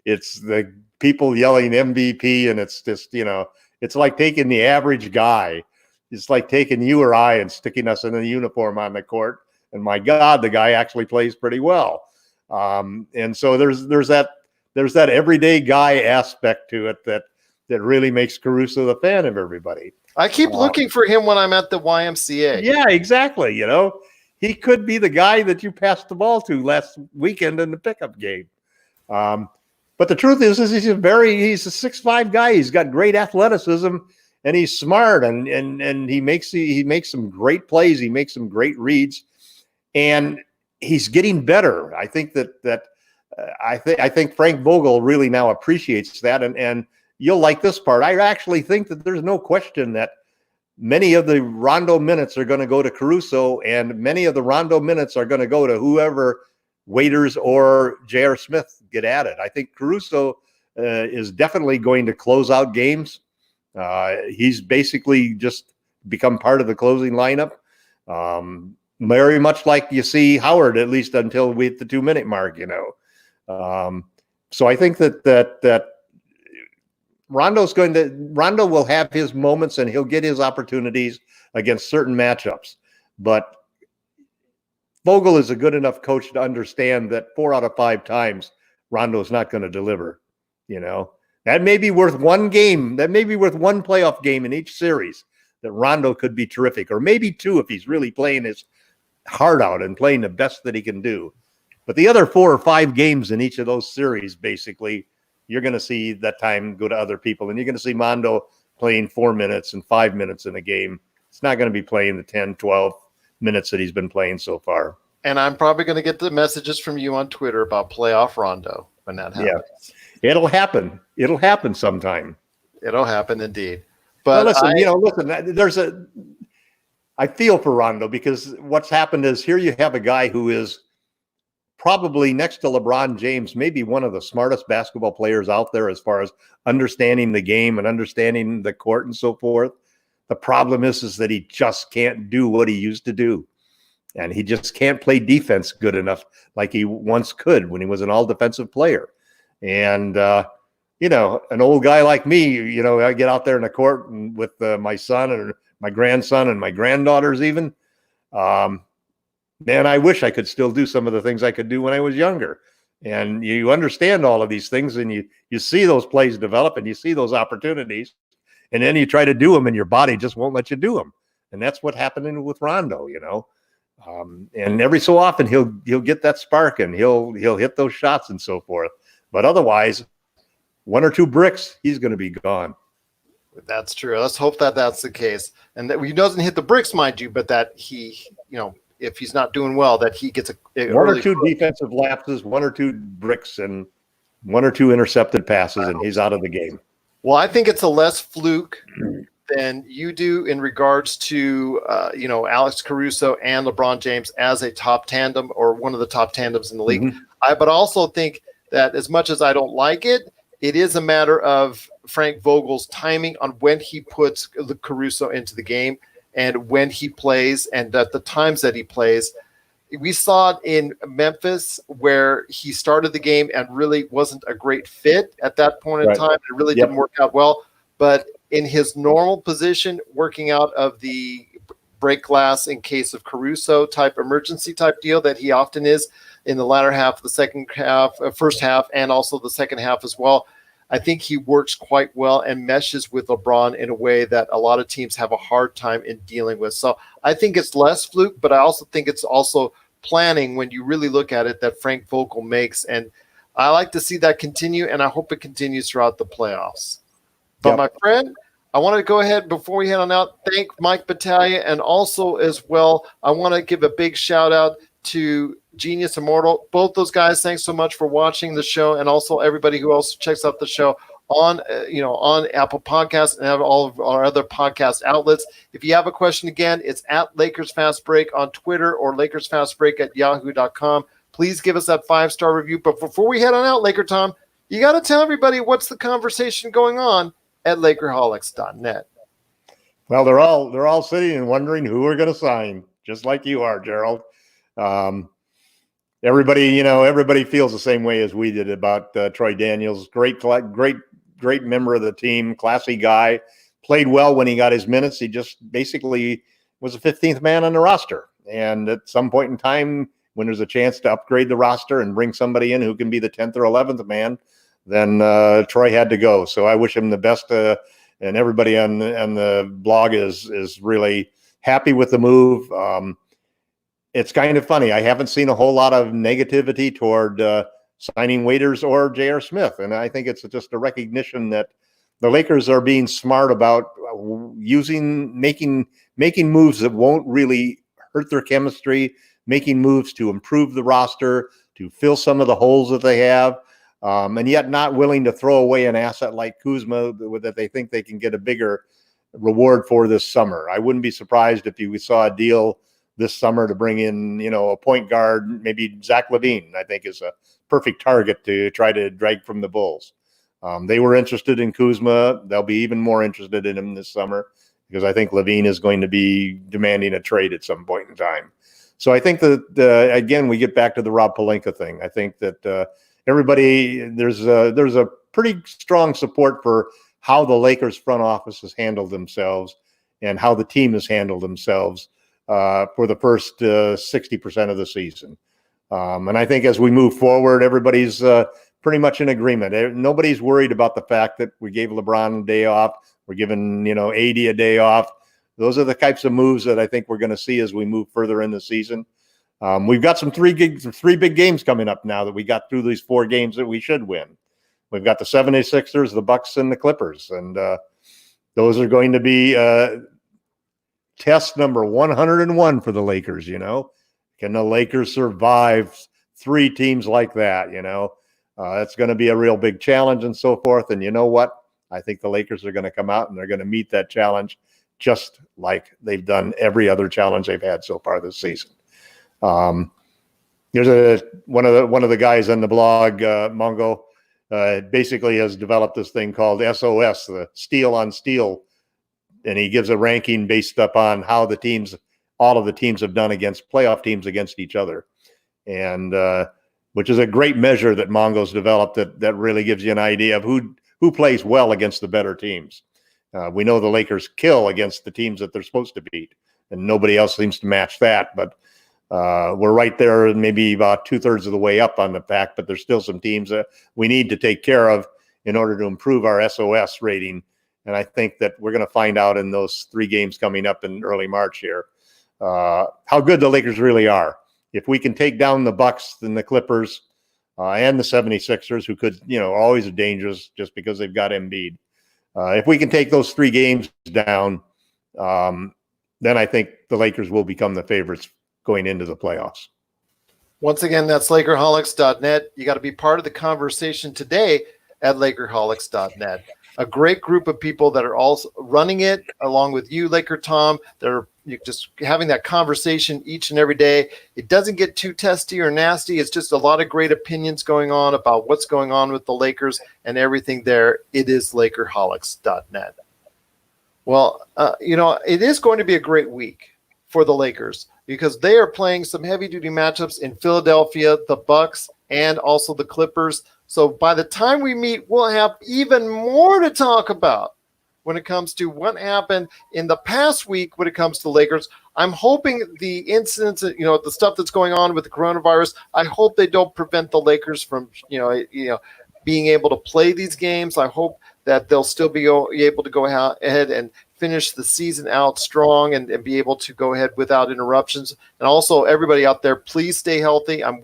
It's the people yelling MVP, and it's just, it's like taking the average guy. It's like taking you or I and sticking us in a uniform on the court. And my God, the guy actually plays pretty well. And so there's that everyday guy aspect to it that really makes Caruso the fan of everybody.
I keep looking for him when I'm at the YMCA.
Yeah, exactly. He could be the guy that you passed the ball to last weekend in the pickup game. But the truth is he's a 6'5" guy. He's got great athleticism, and he's smart, and he makes some great plays. He makes some great reads, and he's getting better. I think I think Frank Vogel really now appreciates that, and you'll like this part. I actually think that there's no question that many of the Rondo minutes are going to go to Caruso, and many of the Rondo minutes are going to go to whoever Waiters or J.R. Smith get added. I think Caruso is definitely going to close out games. He's basically just become part of the closing lineup. Very much like you see Howard, at least until we hit the 2-minute mark, So I think that Rondo will have his moments and he'll get his opportunities against certain matchups. But Vogel is a good enough coach to understand that 4 out of 5 times Rondo is not going to deliver. That may be worth one game. That may be worth one playoff game in each series that Rondo could be terrific, or maybe 2 if he's really playing his heart out and playing the best that he can do. But the other 4 or 5 games in each of those series, basically, you're going to see that time go to other people, and you're going to see Rondo playing 4 minutes and 5 minutes in a game. It's not going to be playing the 10, 12 minutes that he's been playing so far.
And I'm probably going to get the messages from you on Twitter about playoff Rondo when that happens.
Yeah, it'll happen. It'll happen sometime.
It'll happen indeed. But
listen, I feel for Rondo because what's happened is here you have a guy who is probably next to LeBron James, maybe one of the smartest basketball players out there as far as understanding the game and understanding the court and so forth. The problem is that he just can't do what he used to do. And he just can't play defense good enough like he once could when he was an all-defensive player. And, an old guy like me, I get out there in the court and with my son and my grandson and my granddaughters even. Man, I wish I could still do some of the things I could do when I was younger. And you understand all of these things, and you see those plays develop, and you see those opportunities, and then you try to do them, and your body just won't let you do them. And that's what happened with Rondo, And every so often he'll get that spark, and he'll hit those shots and so forth. But otherwise, 1 or 2 bricks, he's going to be gone.
That's true. Let's hope that that's the case, and that he doesn't hit the bricks, mind you, but that he, if he's not doing well, that he gets
1 or 2 defensive lapses, 1 or 2 bricks, and 1 or 2 intercepted passes, and he's out of the game.
Well, I think it's a less fluke than you do in regards to, Alex Caruso and LeBron James as a top tandem or one of the top tandems in the league.
Mm-hmm.
But I also think that as much as I don't like it, it is a matter of Frank Vogel's timing on when he puts the Caruso into the game and when he plays and at the times that he plays. We saw it in Memphis where he started the game and really wasn't a great fit at that point in time. It really didn't work out well. But in his normal position, working out of the break glass in case of Caruso type emergency type deal that he often is in the latter half of the first half, and also the second half as well. I think he works quite well and meshes with LeBron in a way that a lot of teams have a hard time in dealing with. So I think it's less fluke, but I also think it's also planning when you really look at it that Frank Vogel makes. And I like to see that continue, and I hope it continues throughout the playoffs. But my friend, I want to go ahead before we head on out, thank Mike Battaglia, and also as well, I want to give a big shout out to Genius Immortal. Both those guys, thanks so much for watching the show, and also everybody who also checks out the show on on Apple Podcasts and all of our other podcast outlets. If you have a question, again, it's at Lakers Fast Break on Twitter or LakersFastBreak@yahoo.com. Please give us that 5-star review. But before we head on out, LakerTom, you got to tell everybody what's the conversation going on at Lakerholics.net.
Well, they're all sitting and wondering who we're going to sign, just like you are, Gerald. Everybody feels the same way as we did about Troy Daniels. Great member of the team, classy guy, played well when he got his minutes. He just basically was the 15th man on the roster. And at some point in time, when there's a chance to upgrade the roster and bring somebody in who can be the 10th or 11th man, then Troy had to go. So I wish him the best. And everybody on the blog is really happy with the move. It's kind of funny. I haven't seen a whole lot of negativity toward signing Waiters or J.R. Smith. And I think it's just a recognition that the Lakers are being smart about making moves that won't really hurt their chemistry, making moves to improve the roster, to fill some of the holes that they have, and yet not willing to throw away an asset like Kuzma that they think they can get a bigger reward for this summer. I wouldn't be surprised if we saw a deal this summer to bring in, a point guard, maybe Zach LaVine, I think is a perfect target to try to drag from the Bulls. They were interested in Kuzma. They'll be even more interested in him this summer because I think LaVine is going to be demanding a trade at some point in time. So I think that, again, we get back to the Rob Pelinka thing. I think that everybody, there's a pretty strong support for how the Lakers front office has handled themselves and how the team has handled themselves for the first 60% of the season. And I think as we move forward, everybody's pretty much in agreement. Nobody's worried about the fact that we gave LeBron a day off. We're giving, AD a day off. Those are the types of moves that I think we're going to see as we move further in the season. We've got some three big games coming up now that we got through these 4 games that we should win. We've got the 76ers, the Bucks, and the Clippers. And those are going to be test number 101 for the Lakers, Can the Lakers survive 3 teams like that, It's going to be a real big challenge and so forth. And you know what? I think the Lakers are going to come out and they're going to meet that challenge just like they've done every other challenge they've had so far this season. There's one of the guys on the blog, Mongo, basically has developed this thing called SOS, the steal on steal, and he gives a ranking based upon how all of the teams have done against playoff teams against each other, and which is a great measure that Mongo's developed that really gives you an idea of who plays well against the better teams. We know the Lakers kill against the teams that they're supposed to beat, and nobody else seems to match that. But we're right there, maybe about 2/3 of the way up on the pack, but there's still some teams that we need to take care of in order to improve our SOS rating. And I think that we're going to find out in those 3 games coming up in early March here how good the Lakers really are. If we can take down the Bucks and the Clippers and the 76ers, who could, always are dangerous just because they've got Embiid. If we can take those 3 games down, then I think the Lakers will become the favorites going into the playoffs.
Once again, that's Lakerholics.net. You got to be part of the conversation today at Lakerholics.net. A great group of people that are all running it along with you, LakerTom. They're just having that conversation each and every day. It doesn't get too testy or nasty. It's just a lot of great opinions going on about what's going on with the Lakers and everything there. It is Lakerholics.net. Well, it is going to be a great week for the Lakers because they are playing some heavy-duty matchups in Philadelphia, the Bucks, and also the Clippers. So by the time we meet, we'll have even more to talk about when it comes to what happened in the past week when it comes to the Lakers. I'm hoping the incidents, the stuff that's going on with the coronavirus, I hope they don't prevent the Lakers from, being able to play these games. I hope that they'll still be able to go ahead and finish the season out strong and be able to go ahead without interruptions. And also, everybody out there, please stay healthy. I'm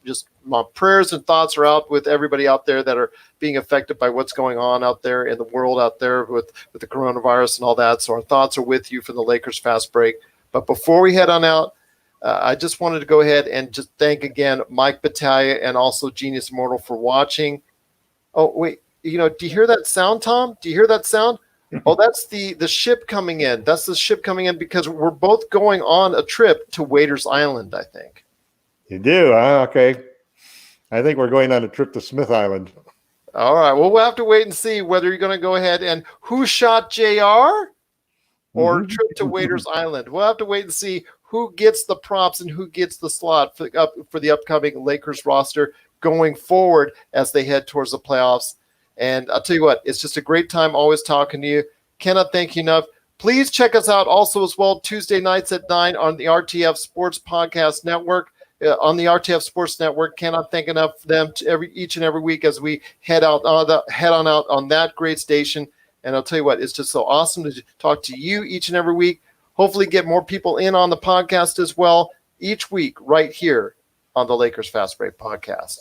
just, my prayers and thoughts are out with everybody out there that are being affected by what's going on out there in the world out there with the coronavirus and all that. So our thoughts are with you for the Lakers Fast Break. But before we head on out, I just wanted to go ahead and just thank again Mike Battaglia and also Genius Immortal for watching. Oh, wait, do you hear that sound, Tom? Do you hear that sound? Oh, that's the ship coming in. That's the ship coming in because we're both going on a trip to Waiters Island, I think.
You do? Okay. I think we're going on a trip to Smith Island.
All right. Well, we'll have to wait and see whether you're going to go ahead and who shot JR or trip to Waiters Island. We'll have to wait and see who gets the props and who gets the slot for the upcoming Lakers roster going forward as they head towards the playoffs. And I'll tell you what, it's just a great time always talking to you. Cannot thank you enough. Please check us out also as well Tuesday nights at 9 on the RTF Sports Podcast Network. On the RTF Sports Network, cannot thank enough for them each and every week as we head on out on that great station. And I'll tell you what, it's just so awesome to talk to you each and every week. Hopefully get more people in on the podcast as well each week right here on the Lakers Fast Break Podcast.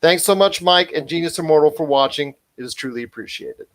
Thanks so much, Mike and Genius Immortal, for watching. It is truly appreciated.